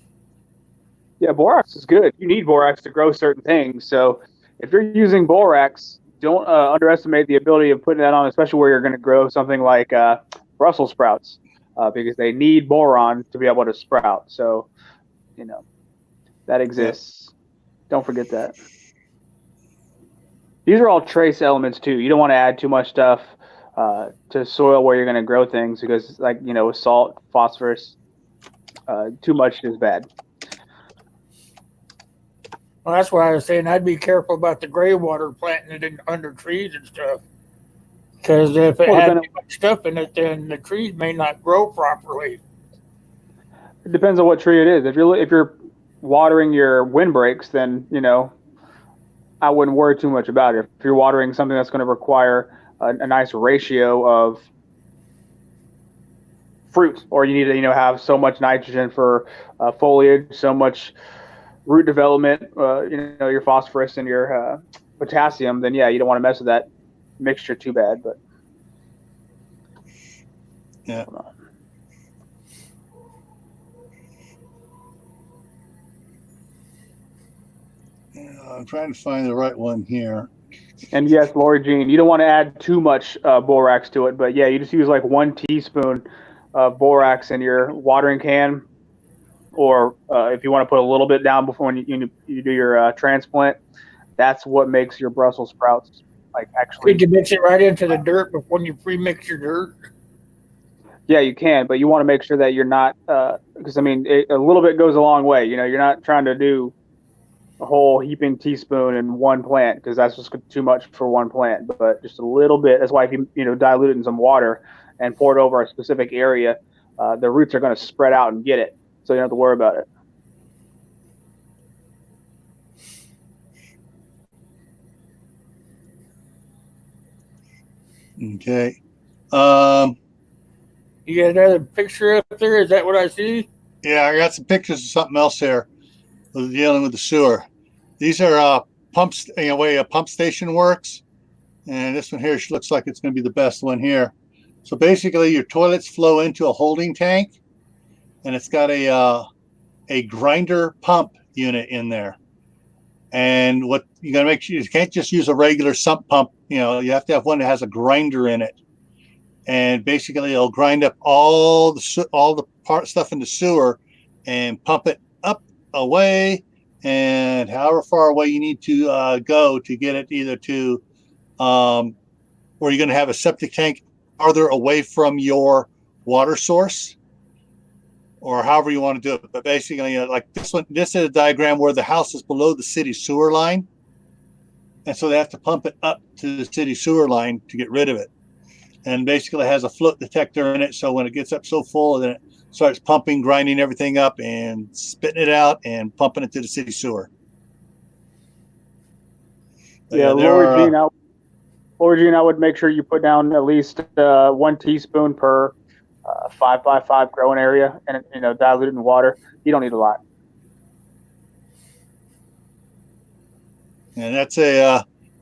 Yeah, borax is good. You need borax to grow certain things. So if you're using borax, don't underestimate the ability of putting that on, especially where you're going to grow something like Brussels sprouts, because they need boron to be able to sprout. So, that exists. Yeah. Don't forget that. These are all trace elements too. You don't want to add too much stuff to soil where you're going to grow things, because, with salt, phosphorus, too much is bad. Well, that's why I was saying I'd be careful about the gray water planting it under trees and stuff. Because if it had too much stuff in it, then the trees may not grow properly. It depends on what tree it is. If you're watering your windbreaks, then I wouldn't worry too much about it. If you're watering something that's going to require a nice ratio of fruit, or you need to have so much nitrogen for foliage, so much root development, your phosphorus and your potassium, then you don't want to mess with that mixture too bad. But yeah. I'm trying to find the right one here. And yes, Lori Jean, you don't want to add too much borax to it, but you just use like 1 teaspoon of borax in your watering can, or if you want to put a little bit down before you do your transplant. That's what makes your Brussels sprouts actually. Could you mix it right into the dirt before you pre-mix your dirt? Yeah, you can, but you want to make sure that you're not, because a little bit goes a long way. You're not trying to do a whole heaping teaspoon in one plant, because that's just too much for one plant. But just a little bit. That's why if you dilute it in some water and pour it over a specific area, the roots are going to spread out and get it, so you don't have to worry about it. Okay. You got another picture up there? Is that what I see? Yeah, I got some pictures of something else here with dealing with the sewer. These are pumps, way a pump station works. And this one here looks like it's going to be the best one here. So basically, your toilets flow into a holding tank, and it's got a grinder pump unit in there. And what you got to make sure you can't just use a regular sump pump. You have to have one that has a grinder in it. And basically, it'll grind up all the stuff in the sewer and pump it up, away, and however far away you need to go to get it either to where you're going to have a septic tank farther away from your water source, or however you want to do it. But basically, like this one, this is a diagram where the house is below the city sewer line, and so they have to pump it up to the city sewer line to get rid of it. And basically, it has a float detector in it, so when it gets up so full, then it starts pumping, grinding everything up, and spitting it out and pumping it to the city sewer. Lord Gene, I would make sure you put down at least 1 teaspoon per 5x5 growing area, and diluted in water. You don't need a lot. And that's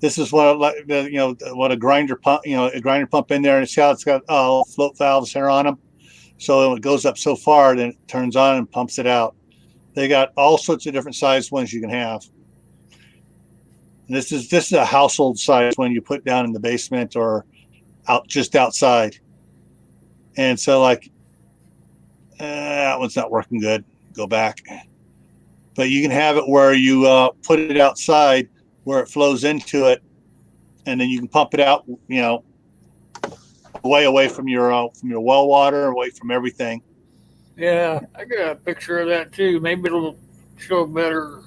this is what what a grinder pump, a grinder pump in there, and it's got float valves here on them. So it goes up so far, then it turns on and pumps it out. They got all sorts of different size ones you can have. And this is a household size one you put down in the basement or just outside. And so that one's not working good. Go back. But you can have it where you put it outside where it flows into it, and then you can pump it out, way away from your well water, away from everything. Yeah, I got a picture of that too. Maybe it'll show better.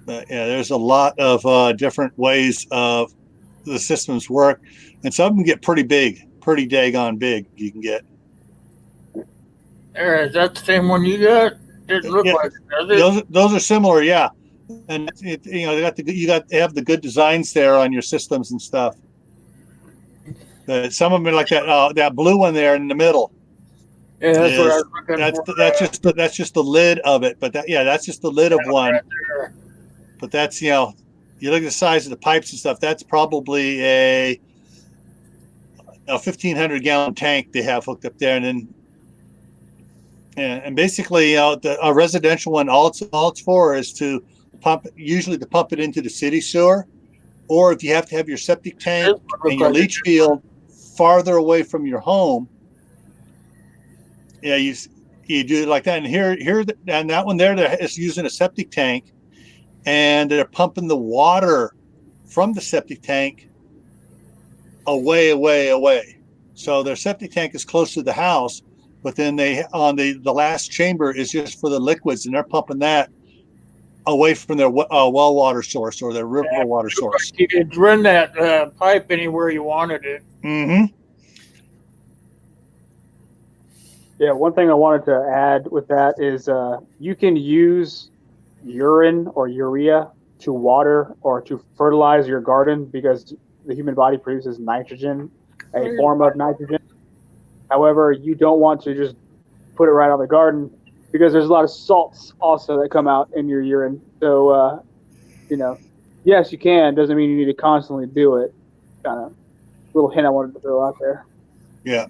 But yeah, there's a lot of different ways of the systems work, and some of them get pretty big, pretty daggone big. You can get. There, is that the same one you got? Didn't look like it, does it? Those are similar, yeah. And they have the good designs there on your systems and stuff. But some of them are like that blue one there in the middle. Yeah, that's what I was looking for. That's just the lid of it. But that's just the lid of one. Right, but that's you look at the size of the pipes and stuff. That's probably a 1,500 gallon tank they have hooked up there, and then. And basically, a residential one, all it's for is to pump it into the city sewer, or if you have to have your septic tank and your leach field farther away from your home, you do it like that. And here, and that one there is using a septic tank, and they're pumping the water from the septic tank away. So their septic tank is close to the house. But then the last chamber is just for the liquids, and they're pumping that away from their well water source or their river water source. You could run that pipe anywhere you wanted it. Mm-hmm. Yeah, one thing I wanted to add with that is you can use urine or urea to water or to fertilize your garden because the human body produces nitrogen, a form of nitrogen. However, you don't want to just put it right on the garden because there's a lot of salts also that come out in your urine. So, yes, you can. Doesn't mean you need to constantly do it. Kind of little hint I wanted to throw out there. Yeah.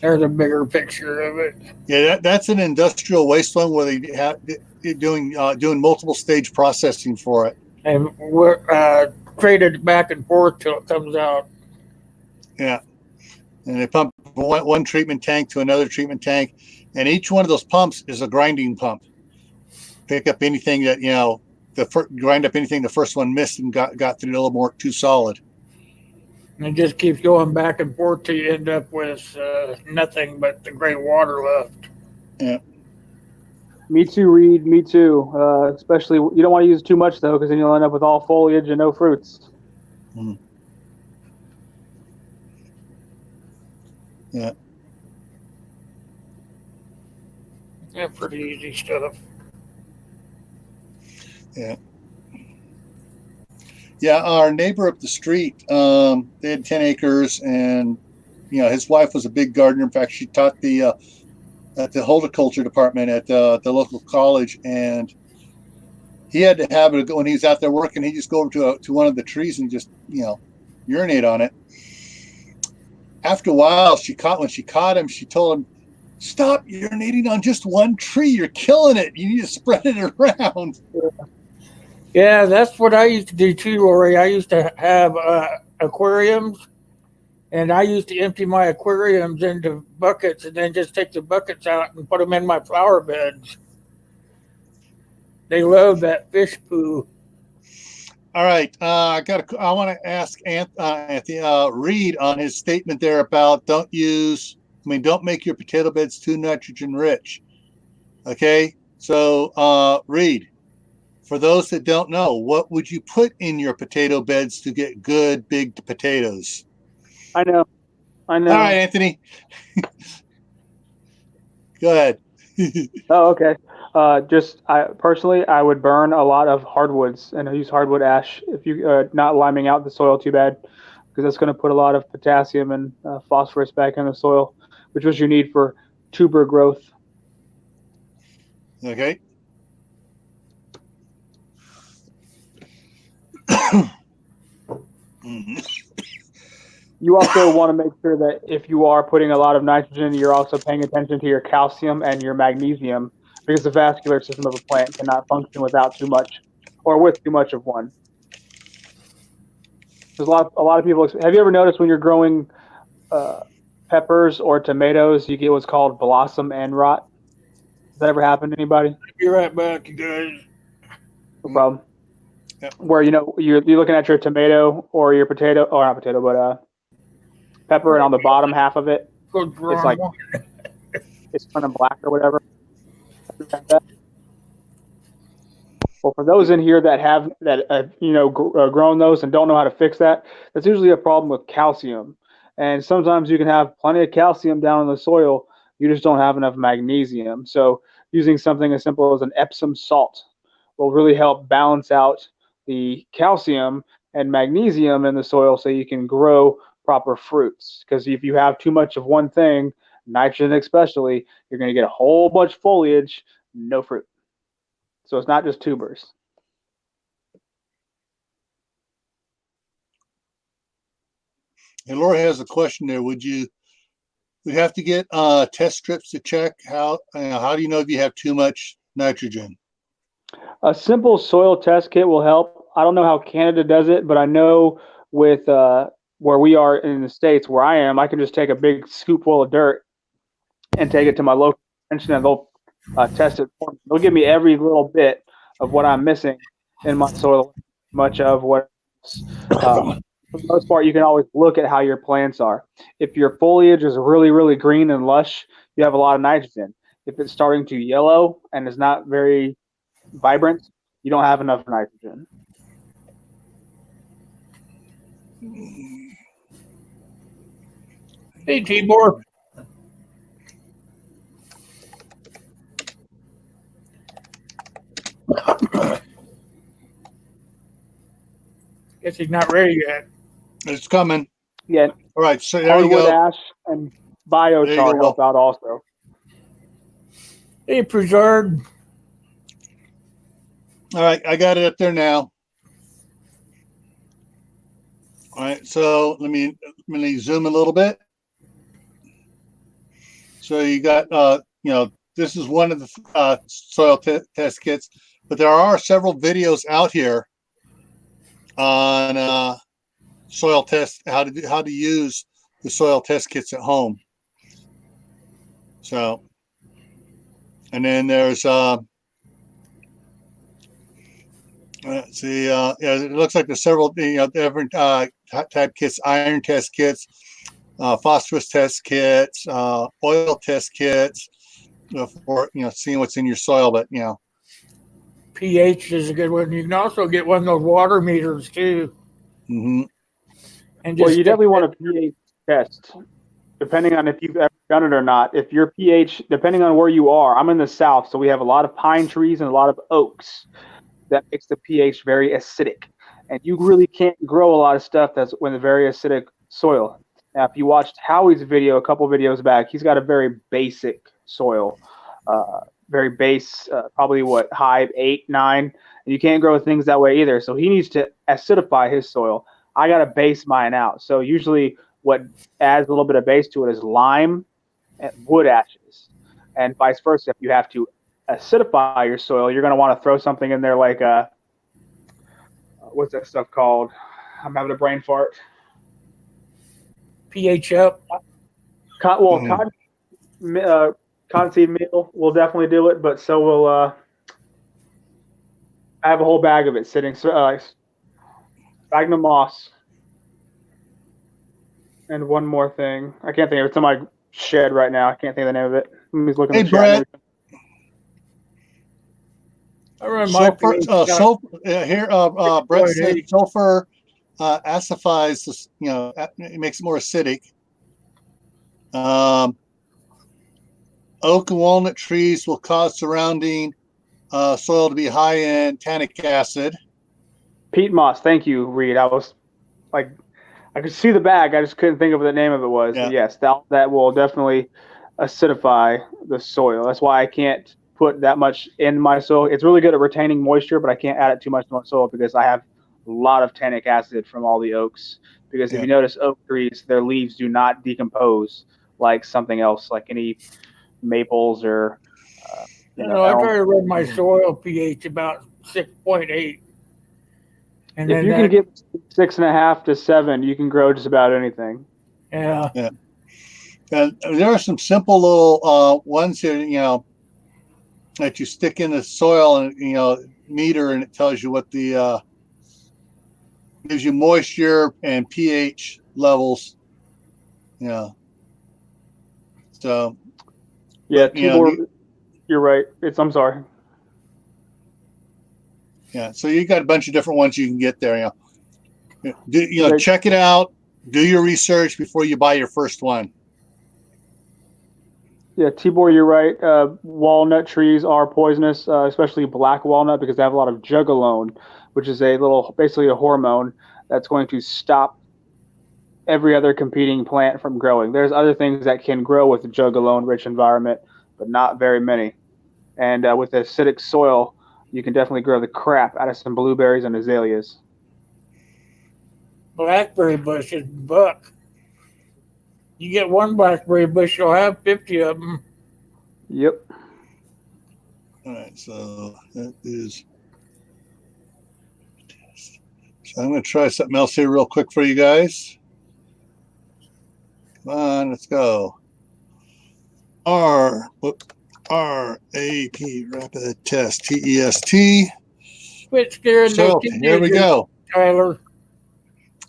There's a bigger picture of it. Yeah, that's an industrial waste one where they're doing multiple stage processing for it. And we're traded back and forth till it comes out. Yeah. And they pump one treatment tank to another treatment tank, and each one of those pumps is a grinding pump. Pick up anything that grind up anything the first one missed and got through a little more too solid. And it just keeps going back and forth till you end up with nothing but the gray water left. Yeah. Me too, Reed. Me too. Especially you don't want to use too much though, because then you'll end up with all foliage and no fruits. Mm. Yeah. Yeah, pretty easy stuff. Yeah. Yeah, our neighbor up the street, they had 10 acres, and his wife was a big gardener. In fact, she taught the at the horticulture department at the local college, and he had to have it when he was out there working. He just go over to one of the trees and just urinate on it. After a while, when she caught him, she told him, "Stop urinating on just one tree. You're killing it. You need to spread it around." Yeah, that's what I used to do too, Lori. I used to have aquariums, and I used to empty my aquariums into buckets and then just take the buckets out and put them in my flower beds. They love that fish poo. All right, I want to ask Anthony Reed on his statement there about don't make your potato beds too nitrogen rich. Okay, so Reed, for those that don't know, what would you put in your potato beds to get good big potatoes? I know. All right, Anthony. Go ahead. Oh, okay. I would burn a lot of hardwoods and I use hardwood ash if you not liming out the soil too bad, because that's going to put a lot of potassium and phosphorus back in the soil, which is what you need for tuber growth. Okay. You also want to make sure that if you are putting a lot of nitrogen, you're also paying attention to your calcium and your magnesium, because the vascular system of a plant cannot function without too much or with too much of one. There's a lot of people. Have you ever noticed when you're growing peppers or tomatoes, you get what's called blossom end rot? Does that ever happen to anybody? Be right back, you guys. No problem. Yep. Where you're looking at your tomato or your potato, or not potato, but pepper, and on the bottom half of it, it's like it's turning black or whatever. Well, for those in here that have grown those and don't know how to fix that, that's usually a problem with calcium. And sometimes you can have plenty of calcium down in the soil, you just don't have enough magnesium. So using something as simple as an Epsom salt will really help balance out the calcium and magnesium in the soil so you can grow proper fruits. Because if you have too much of one thing, nitrogen especially, you're going to get a whole bunch of foliage, no fruit. So it's not just tubers. And Laura has a question there. Would have to get test strips to check how do you know if you have too much nitrogen? A simple soil test kit will help. I don't know how Canada does it, but I know with where we are in the States, where I am, I can just take a big scoop full of dirt and take it to my local extension, and they'll test it for me. They'll give me every little bit of what I'm missing in my soil, much of what. For the most part, you can always look at how your plants are. If your foliage is really, really green and lush, you have a lot of nitrogen. If it's starting to yellow and is not very vibrant, you don't have enough nitrogen. Hey, Tibor. Guess he's not ready yet. It's coming. Yeah. All right. So there you go. Ash and biochar help out also. Hey, Preserved. All right. I got it up there now. All right. So let me zoom a little bit. So you got, this is one of the soil test kits, but there are several videos out here on soil test, how to use the soil test kits at home. So, and then there's let's see, it looks like there's several different type kits: iron test kits, phosphorus test kits, oil test kits, for seeing what's in your soil. But pH is a good one. You can also get one of those water meters too. Mm-hmm. And you definitely want a pH test, depending on if you've ever done it or not. If your pH, depending on where you are, I'm in the South, so we have a lot of pine trees and a lot of oaks. That makes the pH very acidic, and you really can't grow a lot of stuff that's in a very acidic soil. Now, if you watched Howie's video a couple videos back, he's got a very basic soil, very base, probably high 8, 9, and you can't grow things that way either. So he needs to acidify his soil. I got to base mine out. So usually what adds a little bit of base to it is lime and wood ashes, and vice versa. If you have to acidify your soil, you're going to want to throw something in there like what's that stuff called? I'm having a brain fart. pH up. Cottonseed meal will definitely do it, but so will I have a whole bag of it sitting. Sphagnum moss. And one more thing. I can't think of it. It's in my shed right now. I can't think of the name of it. Let me look in the Brett. chat. I run my Brett said sulfur acidifies this, it makes it more acidic. Oak and walnut trees will cause surrounding soil to be high in tannic acid. Peat moss. Thank you, Reed. I was like, I could see the bag. I just couldn't think of what the name of it was. Yeah. But yes, that will definitely acidify the soil. That's why I can't put that much in my soil. It's really good at retaining moisture, but I can't add it too much to my soil because I have a lot of tannic acid from all the oaks. Because if you notice, oak trees, their leaves do not decompose like something else, like any maples or. I try to run my soil pH about 6.8. And if you can get 6.5 to 7, you can grow just about anything. Yeah. And there are some simple little ones here, that you stick in the soil and meter, and it tells you what the gives you moisture and pH levels. So. Yeah, Tibor, you're right. I'm sorry. Yeah, so you got a bunch of different ones you can get there. Check it out. Do your research before you buy your first one. Yeah, Tibor, you're right. Walnut trees are poisonous, especially black walnut, because they have a lot of jugalone, which is basically a hormone that's going to stop every other competing plant from growing. There's other things that can grow with a jugalone-rich environment, but not very many. And with acidic soil, you can definitely grow the crap out of some blueberries and azaleas. Blackberry bushes, buck. You get one blackberry bush, you'll have 50 of them. Yep. All right, so that is. So I'm going to try something else here real quick for you guys. Come on, let's go. RAP, rapid test, TEST. Quit scaring So here we go, Tyler.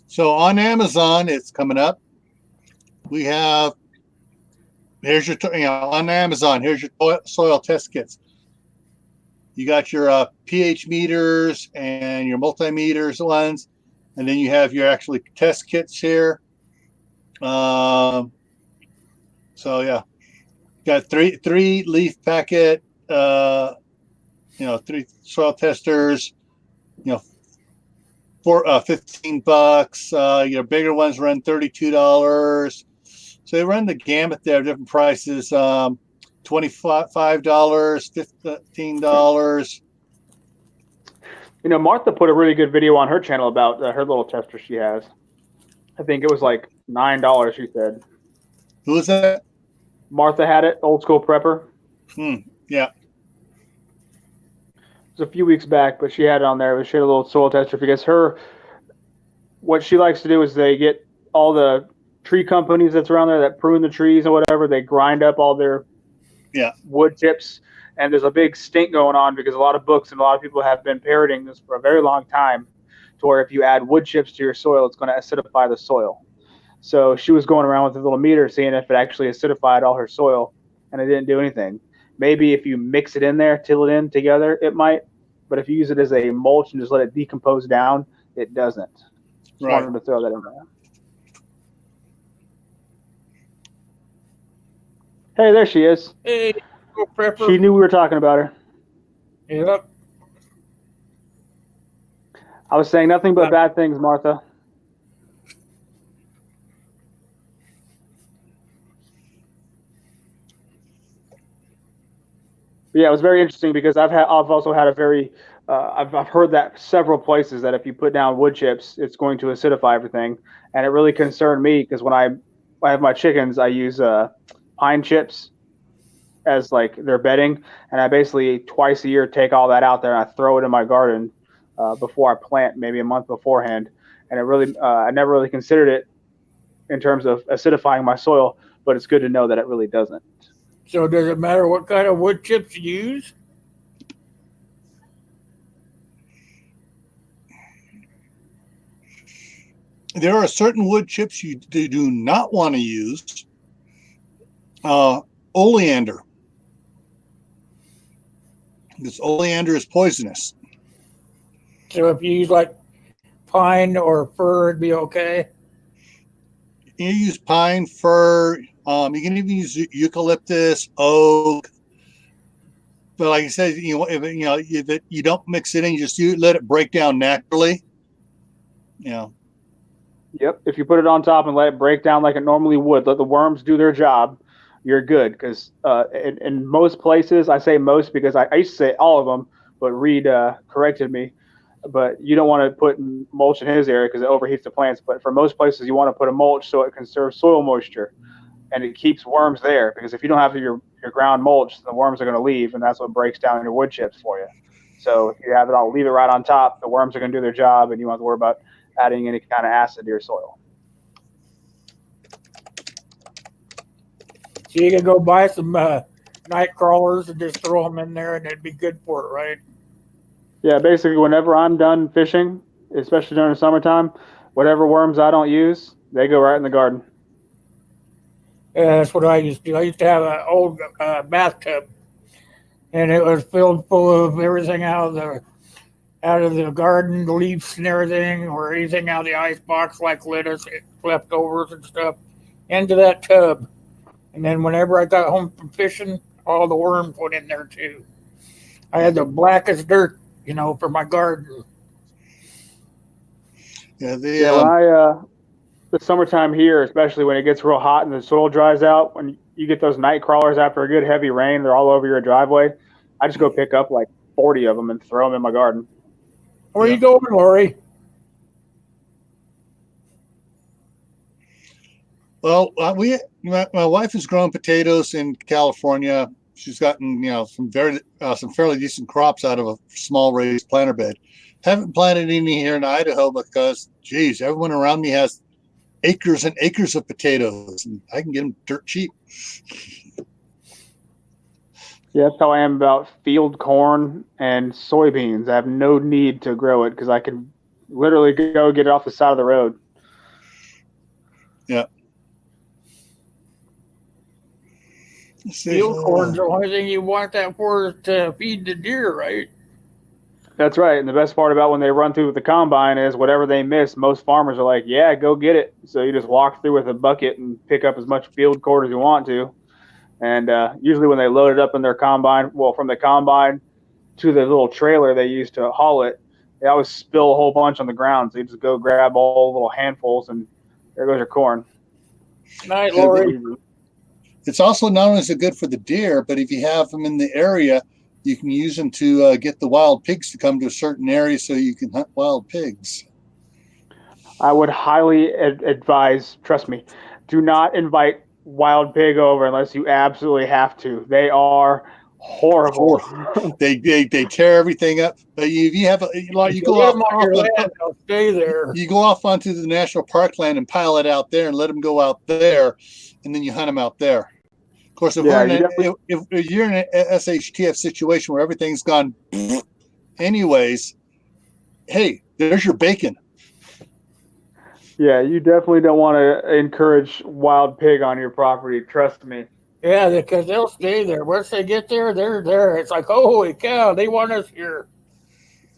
So on Amazon, it's coming up. We have here's your on Amazon. Here's your soil test kits. You got your pH meters and your multimeters ones, and then you have your actually test kits here. So yeah. Got three leaf packet, 3 soil testers, for $15. Your bigger ones run $32. So they run the gamut there, different prices, $25, $15. Martha put a really good video on her channel about her little tester she has. I think it was like $9, she said. Who was that? Martha had it, old school prepper. Yeah. It was a few weeks back, but she had it on there. She had a little soil tester because what she likes to do is they get all the tree companies that's around there that prune the trees or whatever. They grind up all their wood chips, and there's a big stink going on because a lot of books and a lot of people have been parroting this for a very long time, to where if you add wood chips to your soil, it's going to acidify the soil. So she was going around with a little meter, seeing if it actually acidified all her soil, and it didn't do anything. Maybe if you mix it in there, till it in together, it might. But if you use it as a mulch and just let it decompose down, it doesn't. Just wanted to throw that in there. Hey, there she is. Hey, prepper. She knew we were talking about her. Yep. I was saying nothing but bad things, Martha. Yeah, it was very interesting because I've also had a very I've heard that several places that if you put down wood chips, it's going to acidify everything, and it really concerned me because when I have my chickens, I use pine chips as like their bedding, and I basically twice a year take all that out there and I throw it in my garden before I plant, maybe a month beforehand, and it really I never really considered it in terms of acidifying my soil, but it's good to know that it really doesn't. So does it matter what kind of wood chips you use? There are certain wood chips you do not want to use. Oleander. This oleander is poisonous. So if you use like pine or fir, it'd be okay. You use pine, fir. You can even use eucalyptus, oak. But like I said, if you don't mix it in, you let it break down naturally. Yep. If you put it on top and let it break down like it normally would, let the worms do their job, you're good. Because in most places, I say most because I used to say all of them, but Reed corrected me. But you don't want to put mulch in his area because it overheats the plants. But for most places, you want to put a mulch so it conserves soil moisture and it keeps worms there. Because if you don't have your ground mulch, the worms are going to leave, and that's what breaks down your wood chips for you. So if you have it all, leave it right on top, the worms are going to do their job, and you don't have to worry about adding any kind of acid to your soil. So you can go buy some night crawlers and just throw them in there, and it'd be good for it, right? Yeah, basically, whenever I'm done fishing, especially during the summertime, whatever worms I don't use, they go right in the garden. Yeah, that's what I used to do. I used to have an old bathtub, and it was filled full of everything out of the garden, the leaves and everything, or anything out of the ice box like lettuce, leftovers and stuff, into that tub. And then whenever I got home from fishing, all the worms went in there too. I had the blackest dirt, for my garden. Yeah, Yeah, when the summertime here, especially when it gets real hot and the soil dries out, when you get those night crawlers after a good heavy rain, they're all over your driveway. I just go pick up like 40 of them and throw them in my garden. Where you going, Lori? Well, my wife has grown potatoes in California. She's gotten some fairly decent crops out of a small raised planter bed. Haven't planted any here in Idaho because, geez, everyone around me has acres and acres of potatoes, and I can get them dirt cheap. Yeah, that's how I am about field corn and soybeans. I have no need to grow it because I can literally go get it off the side of the road. Yeah. Field corn's the only thing you want that for is to feed the deer, right? That's right. And the best part about when they run through with the combine is whatever they miss, most farmers are like, yeah, go get it. So you just walk through with a bucket and pick up as much field corn as you want to. And usually when they load it up in their combine, well, from the combine to the little trailer they use to haul it, they always spill a whole bunch on the ground. So you just go grab all little handfuls, and there goes your corn. Night, Lori. It's also not only is it good for the deer, but if you have them in the area, you can use them to get the wild pigs to come to a certain area so you can hunt wild pigs. I would highly advise, trust me, do not invite wild pig over unless you absolutely have to. They are horrible. They tear everything up. But if you have you go off, they'll stay there. You go off onto the national park land and pile it out there and let them go out there, and then you hunt them out there. Of course, if you're in an SHTF situation where everything's gone anyways, hey, there's your bacon. Yeah, you definitely don't want to encourage wild pig on your property. Trust me. Yeah, because they'll stay there. Once they get there, they're there. It's like, holy cow, they want us here.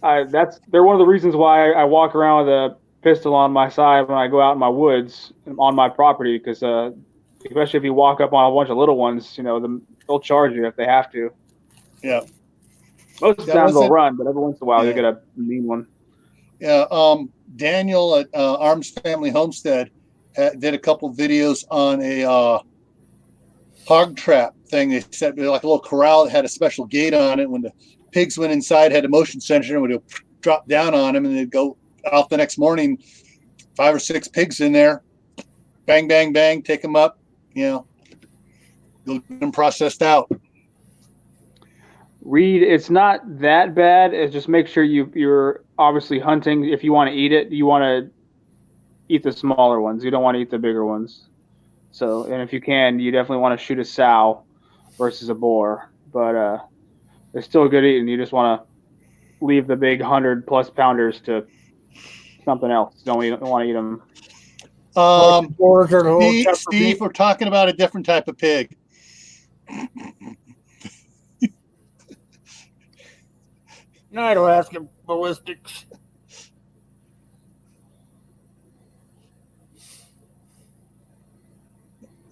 They're one of the reasons why I walk around with a pistol on my side when I go out in my woods on my property, because especially if you walk up on a bunch of little ones, they'll charge you if they have to. Yeah. Most of the time they'll run, but every once in a while you'll get a mean one. Yeah. Daniel at Arms Family Homestead did a couple videos on hog trap thing. They set like a little corral that had a special gate on it. When the pigs went inside, had a motion sensor, and would drop down on them, and they'd go out the next morning. 5 or 6 pigs in there, bang, bang, bang, take them up, go get them processed out. Reed, it's not that bad. It's just make sure you're obviously hunting. If you want to eat it, you want to eat the smaller ones. You don't want to eat the bigger ones. So, and if you can, you definitely want to shoot a sow versus a boar. But it's still good eating. You just want to leave the big 100+ pounders to something else. Don't want to eat them. Steve, we're talking about a different type of pig. No, I don't ask him ballistics.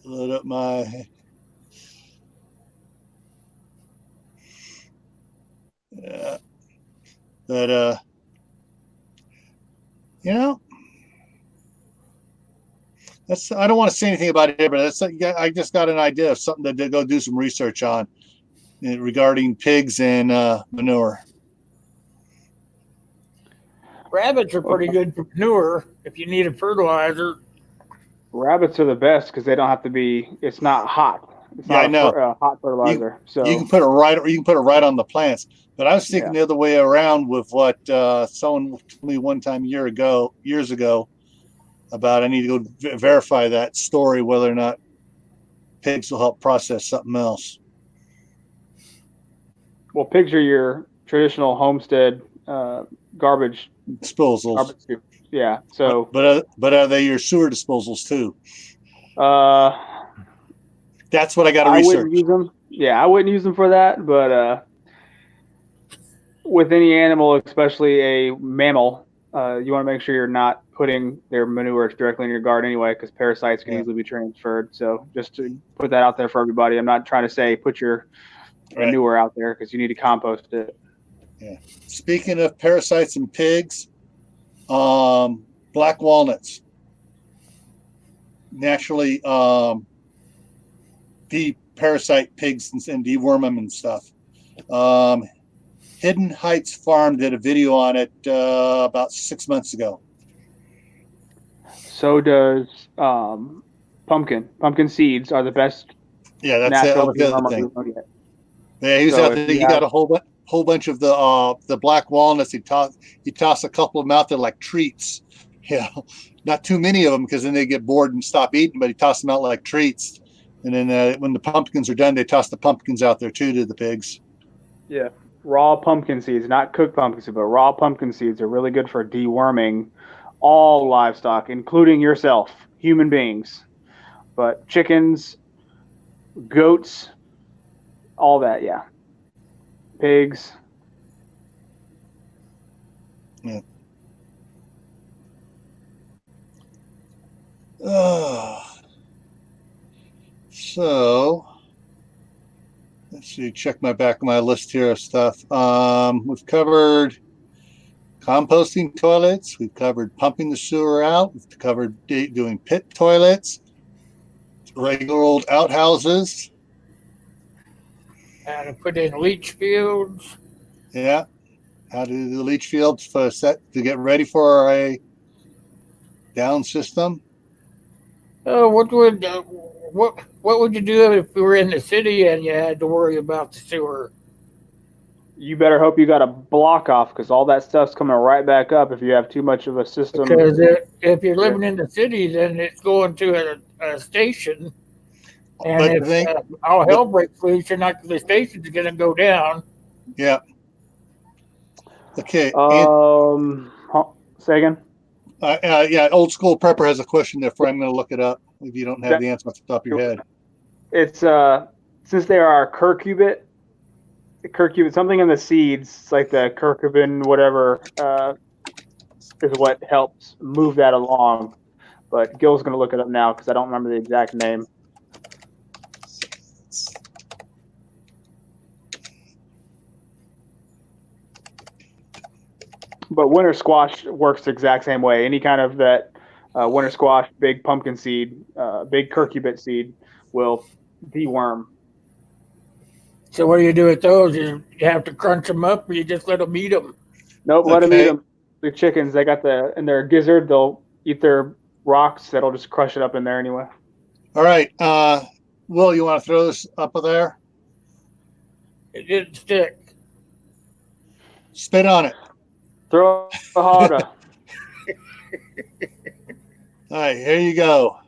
Load up my. Yeah. But that's. I don't want to say anything about it, but I just got an idea of something to go do some research on regarding pigs and manure. Rabbits are pretty good for manure if you need a fertilizer. Rabbits are the best because they don't have to be. It's not hot. It's not hot fertilizer. You can put it right, or you can put it right on the plants. But I was thinking the other way around with what someone told me one time years ago, about I need to go verify that story whether or not pigs will help process something else. Well, pigs are your traditional homestead garbage disposals. Yeah. So, but are they your sewer disposals too? That's what I got to research. I wouldn't use them. Yeah, I wouldn't use them for that. But with any animal, especially a mammal, you want to make sure you're not putting their manure directly in your garden anyway, because parasites can easily be transferred. So just to put that out there for everybody, I'm not trying to say put your manure out there because you need to compost it. Yeah. Speaking of parasites and pigs, black walnuts naturally de-parasite pigs and deworm them and stuff. Hidden Heights Farm did a video on it about 6 months ago. So does pumpkin. Pumpkin seeds are the best. Yeah, that's the other thing. Yeah, he was out there. He got a whole bunch of the black walnuts. He tossed a couple of them out there like treats. Yeah, not too many of them because then they get bored and stop eating. But he tossed them out like treats. And then when the pumpkins are done, they toss the pumpkins out there too to the pigs. Yeah, raw pumpkin seeds, not cooked pumpkin seeds, but raw pumpkin seeds are really good for deworming all livestock, including yourself, human beings. But chickens, goats, all that, yeah. Pigs. Yeah. So let's see. Check my back of my list here of stuff. We've covered composting toilets. We've covered pumping the sewer out. We've covered doing pit toilets, regular old outhouses. How to put in leach fields. Yeah. How to do the leach fields to get ready for a down system. What would you do if you were in the city and you had to worry about the sewer? You better hope you got a block off because all that stuff's coming right back up if you have too much of a system. Because if you're living in the city, then it's going to a station. And if all hell breaks loose, the station's going to go down. Yeah. Okay. Say again? Yeah, Old School Prepper has a question there for I'm going to look it up if you don't have the answer off the top of your head. It's since they are curcubit, something in the seeds, it's like the curcumin, whatever, is what helps move that along. But Gil's going to look it up now because I don't remember the exact name. But winter squash works the exact same way. Any kind of that winter squash, big pumpkin seed, big curcubit seed will deworm. So what do you do with those? You have to crunch them up, or you just let them eat them? Nope, let them eat Okay. them. The chickens, they got in their gizzard. They'll eat their rocks. That'll just crush it up in there anyway. All right. Will, you want to throw this up there? It didn't stick. Spit on it. Throw a harder. All right, here you go.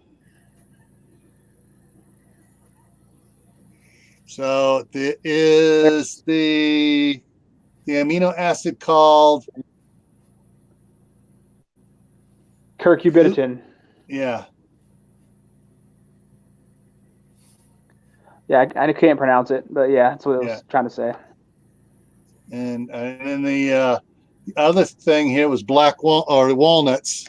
So there is the amino acid called Curcubitin. Yeah. Yeah, I can't pronounce it, but yeah, that's what I was trying to say. And then the other thing here was walnuts.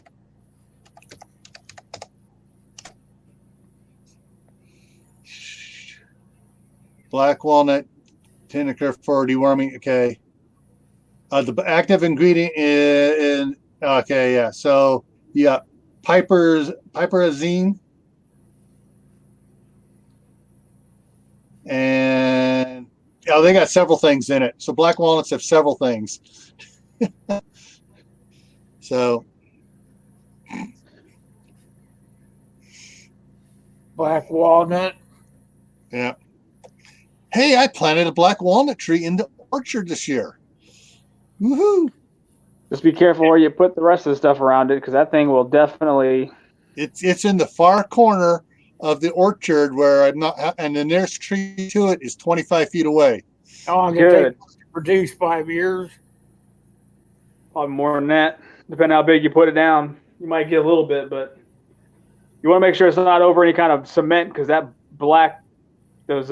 Black walnut vinegar for deworming. Okay. The active ingredient in okay, yeah. So yeah, piperazine and they got several things in it. So black walnuts have several things. So Black walnut. yeah. Hey, I planted a black walnut tree in the orchard this year. Woohoo! Just be careful where you put the rest of the stuff around it, because that thing will definitely. It's in the far corner of the orchard where I'm not, and the nearest tree to it is 25 feet away. How long did it take to produce? 5 years? Probably more than that. Depending how big you put it down, you might get a little bit, but you want to make sure it's not over any kind of cement, because that black, those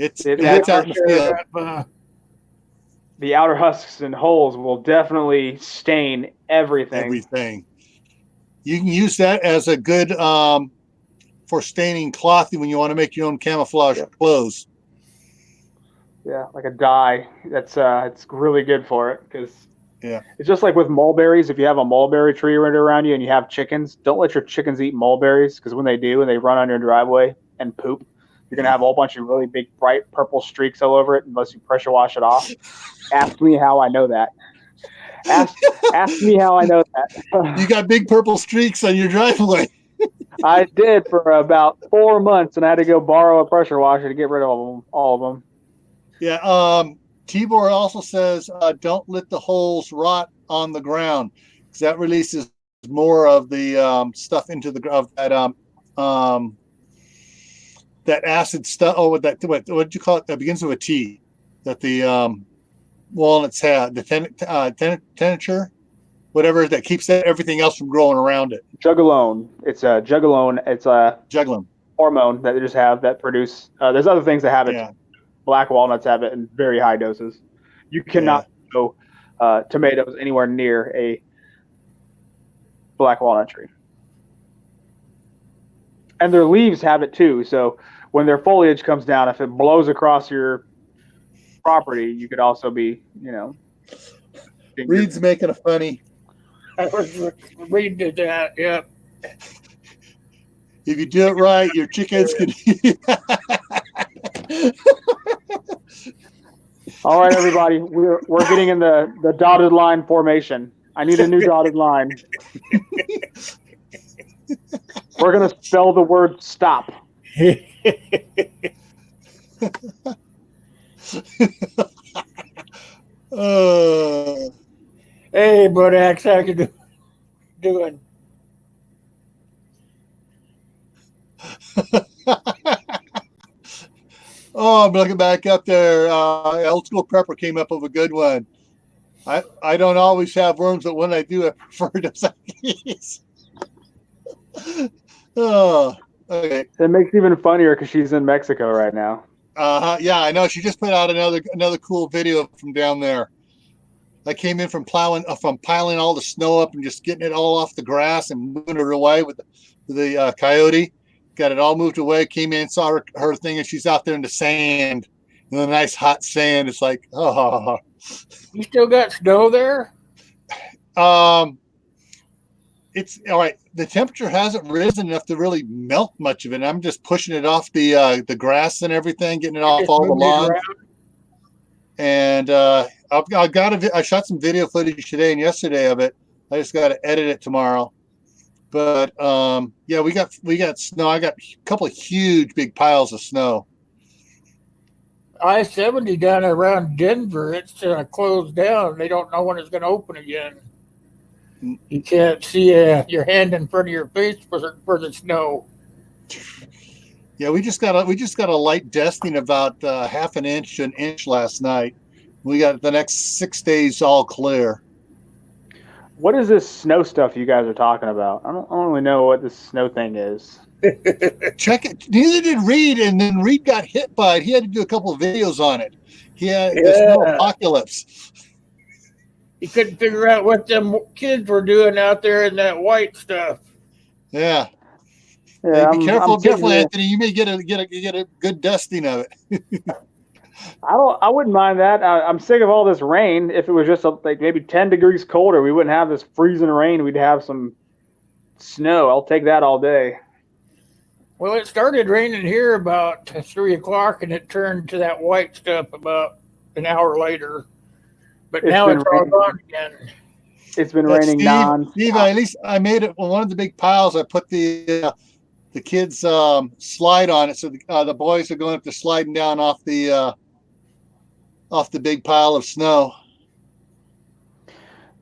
it's out in the field. The outer husks and holes will definitely stain everything. Everything. You can use that as a good for staining cloth when you want to make your own camouflage clothes. Yeah, like a dye. That's it's really good for it, because it's just like with mulberries. If you have a mulberry tree right around you and you have chickens, don't let your chickens eat mulberries, because when they do and they run on your driveway and poop, you're going to have a whole bunch of really big, bright purple streaks all over it unless you pressure wash it off. Ask me how I know that. Ask me how I know that. You got big purple streaks on your driveway. I did for about 4 months, and I had to go borrow a pressure washer to get rid of them, all of them. Yeah. Tibor also says don't let the holes rot on the ground, because that releases more of the stuff into the that acid stuff. Oh, what did you call it? That begins with a T. That the walnuts have the tenature, whatever that keeps everything else from growing around it. Jugalone. It's a jugalone. It's a jugalone hormone that they just have that produce. There's other things that have it. Yeah. Black walnuts have it in very high doses. You cannot grow tomatoes anywhere near a black walnut tree. And their leaves have it too. So when their foliage comes down, if it blows across your property, you could also be, Reed's making a funny. I was reading that, yeah. If you do it right, your chickens can. All right, everybody, we're getting in the dotted line formation. I need a new dotted line. We're gonna spell the word stop. Hey, Budax, how you doing? Oh, I'm looking back up there. Old School Prepper came up with a good one. I don't always have worms, but when I do, I prefer those. Oh, okay. It makes it even funnier because she's in Mexico right now. Yeah, I know. She just put out another cool video from down there. I came in from piling all the snow up and just getting it all off the grass and moving it away with the coyote. Got it all moved away. Came in, saw her thing, and she's out there in the sand, in the nice hot sand. It's like, oh. You still got snow there? it's all right. The temperature hasn't risen enough to really melt much of it. I'm just pushing it off the grass and everything, getting it off all the lawns. And I shot some video footage today and yesterday of it. I just got to edit it tomorrow. But yeah, we got snow. I got a couple of huge big piles of snow. I-70 down around Denver, it's closed down. They don't know when it's going to open again. You can't see your hand in front of your face for the snow. Yeah, we just got a light dusting about half an inch to an inch last night. We got the next 6 days all clear. What is this snow stuff you guys are talking about? I don't really know what this snow thing is. Check it. Neither did Reed, and then Reed got hit by it. He had to do a couple of videos on it. He had the snow apocalypse. He couldn't figure out what them kids were doing out there in that white stuff. Yeah. Yeah, be careful, Anthony. You may get a good dusting of it. I wouldn't mind that. I'm sick of all this rain. If it was just like maybe 10 degrees colder, we wouldn't have this freezing rain. We'd have some snow. I'll take that all day. Well, it started raining here about 3 o'clock, and it turned to that white stuff about an hour later. But now it's all gone again. It's been raining non-stop. Steve, at least I made it. Well, one of the big piles, I put the kids' slide on it, so the boys are going up to sliding down off the big pile of snow.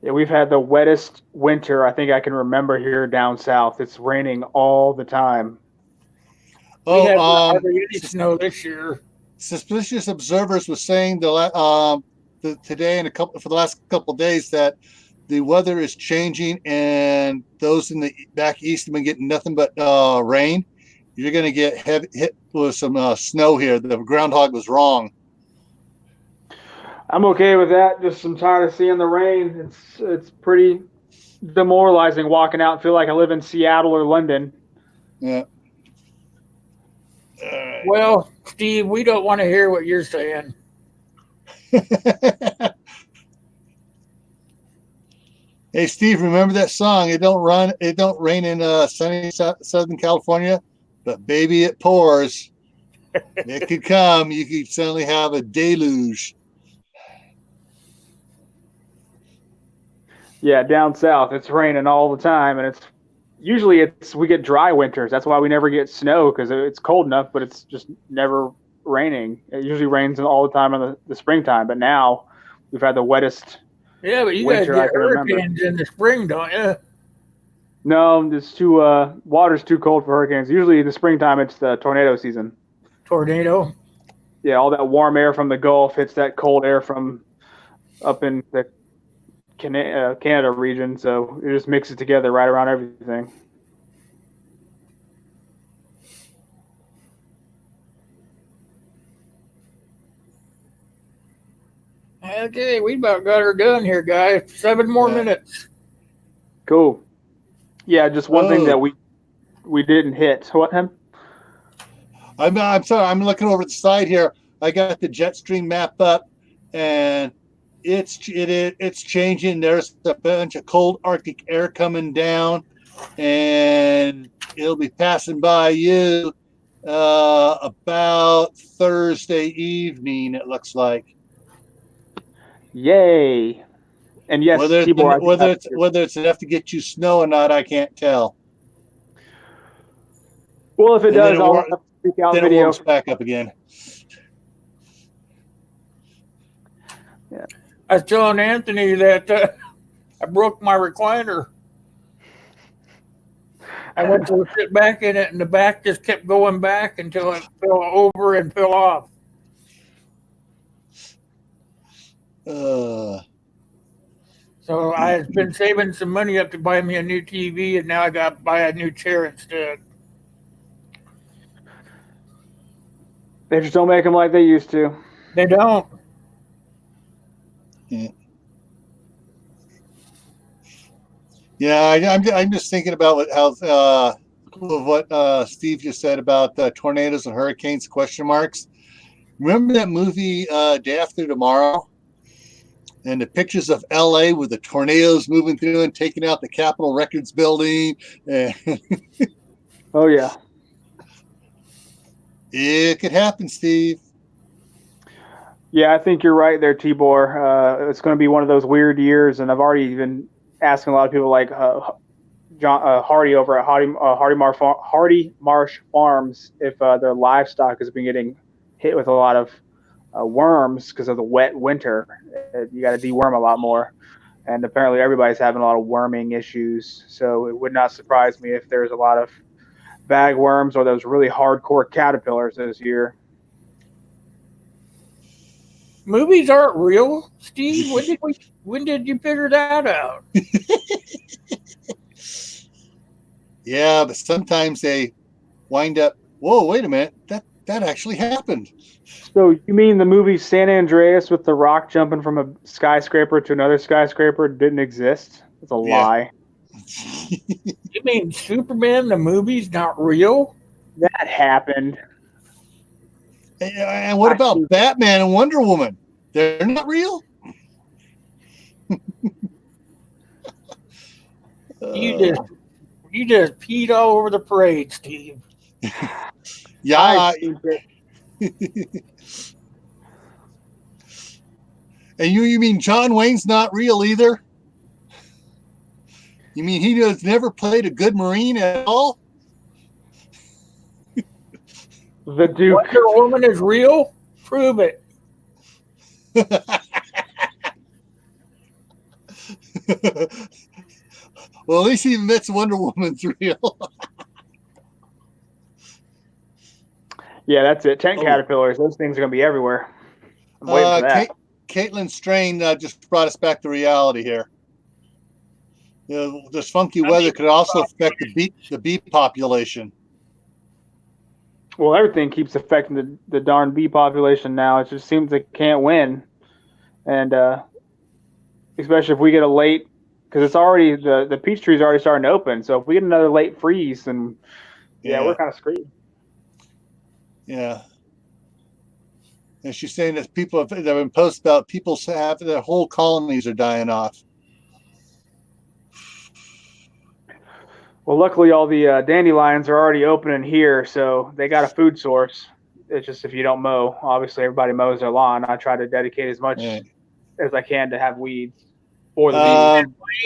Yeah, we've had the wettest winter I think I can remember here down south. It's raining all the time. We had hardly any snow this year. Suspicious observers were saying today and for the last couple of days that the weather is changing, and those in the back east have been getting nothing but rain. You're going to get hit with some snow here. The groundhog was wrong. I'm okay with that. Just I'm tired of seeing the rain. It's pretty demoralizing walking out and feel like I live in Seattle or London. Yeah. Well, Steve, we don't want to hear what you're saying. Hey, Steve, remember that song? It don't rain in sunny Southern California, but baby, it pours. It could come. You could suddenly have a deluge. Yeah, down south, it's raining all the time, and we get dry winters. That's why we never get snow, because it's cold enough, but it's just never raining. It usually rains all the time in the springtime, but now we've had the wettest. Yeah, but you guys get hurricanes in the spring, don't you? No, it's water's too cold for hurricanes. Usually in the springtime, it's the tornado season. Tornado? Yeah, all that warm air from the Gulf hits that cold air from up in the Canada region, so it just mixes together right around everything. Okay, we about got her done here, guys. 7 more minutes. Cool. Yeah, just one thing that we didn't hit. What, him? I'm sorry. I'm looking over the side here. I got the jet stream map up, and it's changing. There's a bunch of cold Arctic air coming down, and it'll be passing by you about Thursday evening, it looks like. Yay. And yes, whether it's enough to get you snow or not, I can't tell. Well, if it does, I'll have to speak out video. It warms back up again. Yeah. I was telling Anthony that I broke my recliner. I went to sit back in it, and the back just kept going back until it fell over and fell off. So I've been saving some money up to buy me a new TV, and now I got to buy a new chair instead. They just don't make them like they used to. They don't. Yeah, I'm just thinking about what Steve just said about tornadoes and hurricanes ? Remember that movie Day After Tomorrow, And the pictures of LA with the tornadoes moving through and taking out the Capitol Records building. Oh yeah. It could happen, Steve. Yeah, I think you're right there, Tibor. It's going to be one of those weird years, and I've already been asking a lot of people like John Hardy over at Hardy Marsh Farms if their livestock has been getting hit with a lot of worms because of the wet winter. You got to deworm a lot more, and apparently everybody's having a lot of worming issues. So it would not surprise me if there's a lot of bagworms or those really hardcore caterpillars this year. Movies aren't real, Steve. When did you figure that out? Yeah, but sometimes they wind up. Whoa, wait a minute! That actually happened. So you mean the movie San Andreas with The Rock jumping from a skyscraper to another skyscraper didn't exist? It's a lie. You mean Superman the movie's not real? That happened. And what about Batman and Wonder Woman? They're not real? You just peed all over the parade, Steve. Yeah. And you mean John Wayne's not real either? You mean he has never played a good Marine at all? The Duke. Wonder Woman is real? Prove it. Well, at least he admits Wonder Woman's real. Yeah, that's it. Tent caterpillars. Those things are going to be everywhere. I'm waiting for that. Caitlin Strain just brought us back to reality here. You know, this funky weather could also affect the bee population. Well, everything keeps affecting the darn bee population now. It just seems it can't win. And especially if we get a late, because it's already, the peach tree's already starting to open. So if we get another late freeze, then we're kind of screwed. Yeah. And she's saying that people have been posts about people have their whole colonies are dying off. Well, luckily all the dandelions are already opening here, so they got a food source. It's just if you don't mow, obviously everybody mows their lawn. I try to dedicate as much as I can to have weeds for the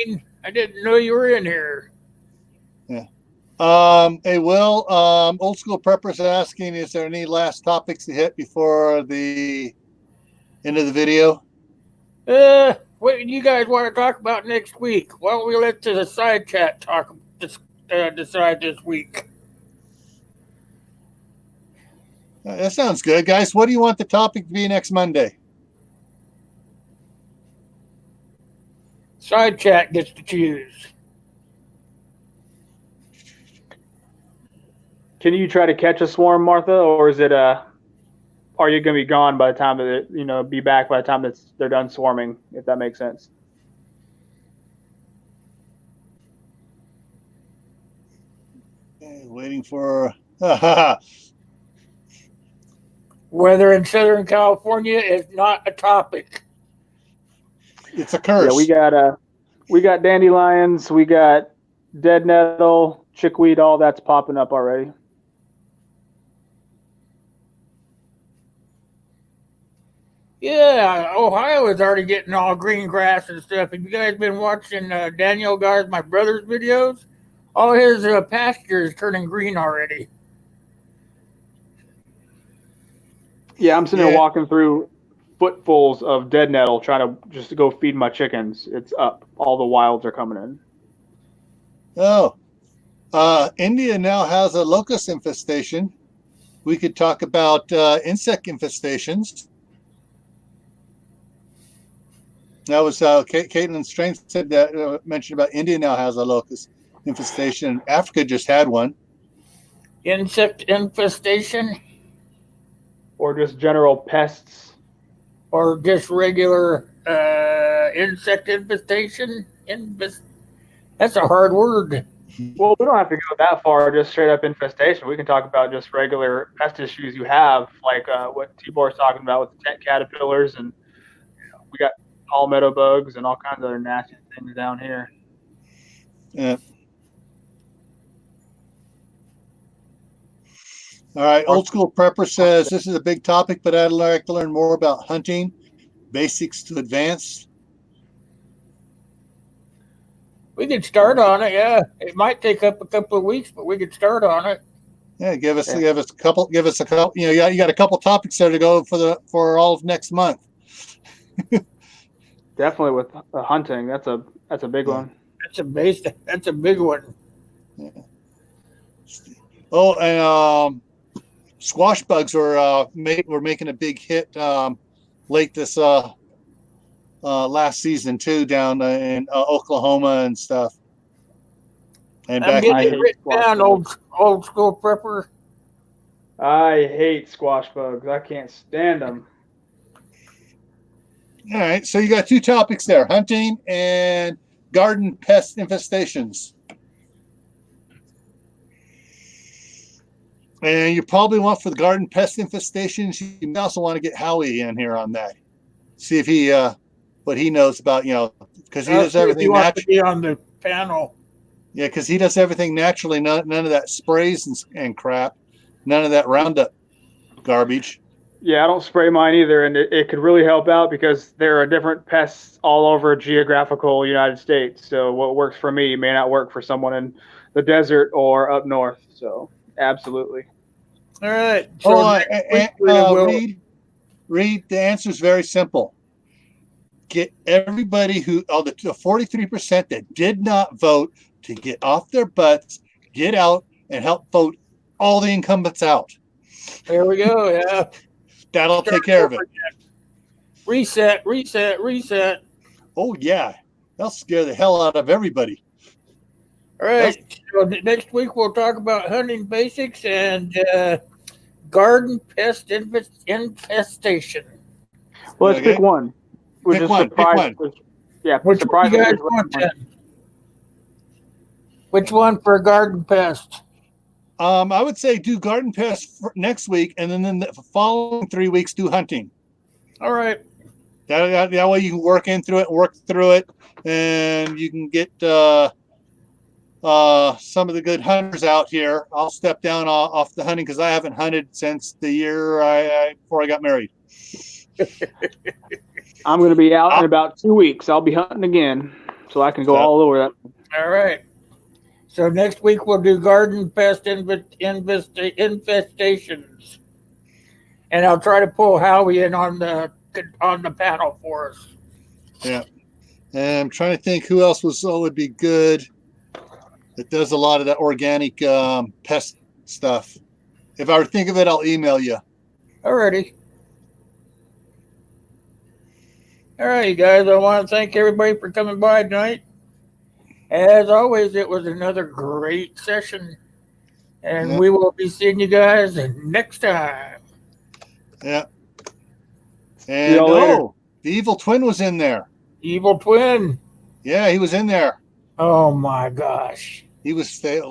bees. I didn't know you were in here. Yeah. Hey, Will, Old School Preppers asking, is there any last topics to hit before the end of the video? What do you guys want to talk about next week? Why don't we let the side chat decide this week? That sounds good, guys. What do you want the topic to be next Monday? Side chat gets to choose. Can you try to catch a swarm, Martha, or is it are you going to be gone by the time that be back by the time that they're done swarming? If that makes sense. Okay, waiting for weather in Southern California is not a topic. It's a curse. Yeah, we got dandelions, we got dead nettle, chickweed, all that's popping up already. Yeah, Ohio is already getting all green grass and stuff. Have you guys been watching Daniel Gars, my brother's videos? All his pasture is turning green already. Yeah, I'm sitting there walking through footfuls of dead nettle trying to just go feed my chickens. It's up. All the wilds are coming in. Oh, India now has a locust infestation. We could talk about insect infestations. That was Caitlin Strain said that mentioned about India now has a locust infestation. Africa just had one. Insect infestation? Or just general pests? Or just regular insect infestation? That's a hard word. Well, we don't have to go that far, just straight up infestation. We can talk about just regular pest issues you have, like what Tibor's talking about with the tent caterpillars. And we got palmetto bugs and all kinds of other nasty things down here. Yeah. All right. Old School Prepper says this is a big topic, but I'd like to learn more about hunting, basics to advanced. We could start on it. Yeah, it might take up a couple of weeks, but we could start on it. Yeah, give us a couple. You know, you got a couple topics there to go for all of next month. Definitely with hunting, that's a big one. That's a big one. Yeah. Oh, and squash bugs were making a big hit late this last season too, down in Oklahoma and stuff. And I'm back getting it written down, old school prepper. I hate squash bugs. I can't stand them. All right, so you got two topics there: hunting and garden pest infestations. And you probably want for the garden pest infestations, you may also want to get Howie in here on that. See if he what he knows about, because he does everything naturally. On the panel. Yeah, because he does everything naturally. None of that sprays and crap. None of that Roundup garbage. Yeah, I don't spray mine either, and it could really help out because there are different pests all over geographical United States. So what works for me may not work for someone in the desert or up north. So absolutely. All right. So Reed, the answer is very simple. Get everybody the 43% that did not vote to get off their butts, get out, and help vote all the incumbents out. There we go. Yeah. That'll take care of it. Reset. Oh, yeah. That'll scare the hell out of everybody. All right. So next week we'll talk about hunting basics and garden pest infestation. Well, let's pick one. Pick one. Yeah, which one you guys want then? Which one for garden pest? I would say do garden pest next week, and then the following 3 weeks do hunting. All right. That way you can work through it, and you can get some of the good hunters out here. I'll step down off the hunting because I haven't hunted since the year before I got married. I'm going to be out in about 2 weeks. I'll be hunting again, so I can go all over that. All right. So next week we'll do garden pest infestations, and I'll try to pull Howie in on the panel for us. Yeah, and I'm trying to think who else would be good. That does a lot of that organic pest stuff. If I think of it, I'll email you. Alrighty. All right, you guys. I want to thank everybody for coming by tonight. As always, it was another great session, and we will be seeing you guys next time. Yeah. And the Evil Twin was in there. Evil Twin. Yeah, he was in there. Oh my gosh. He was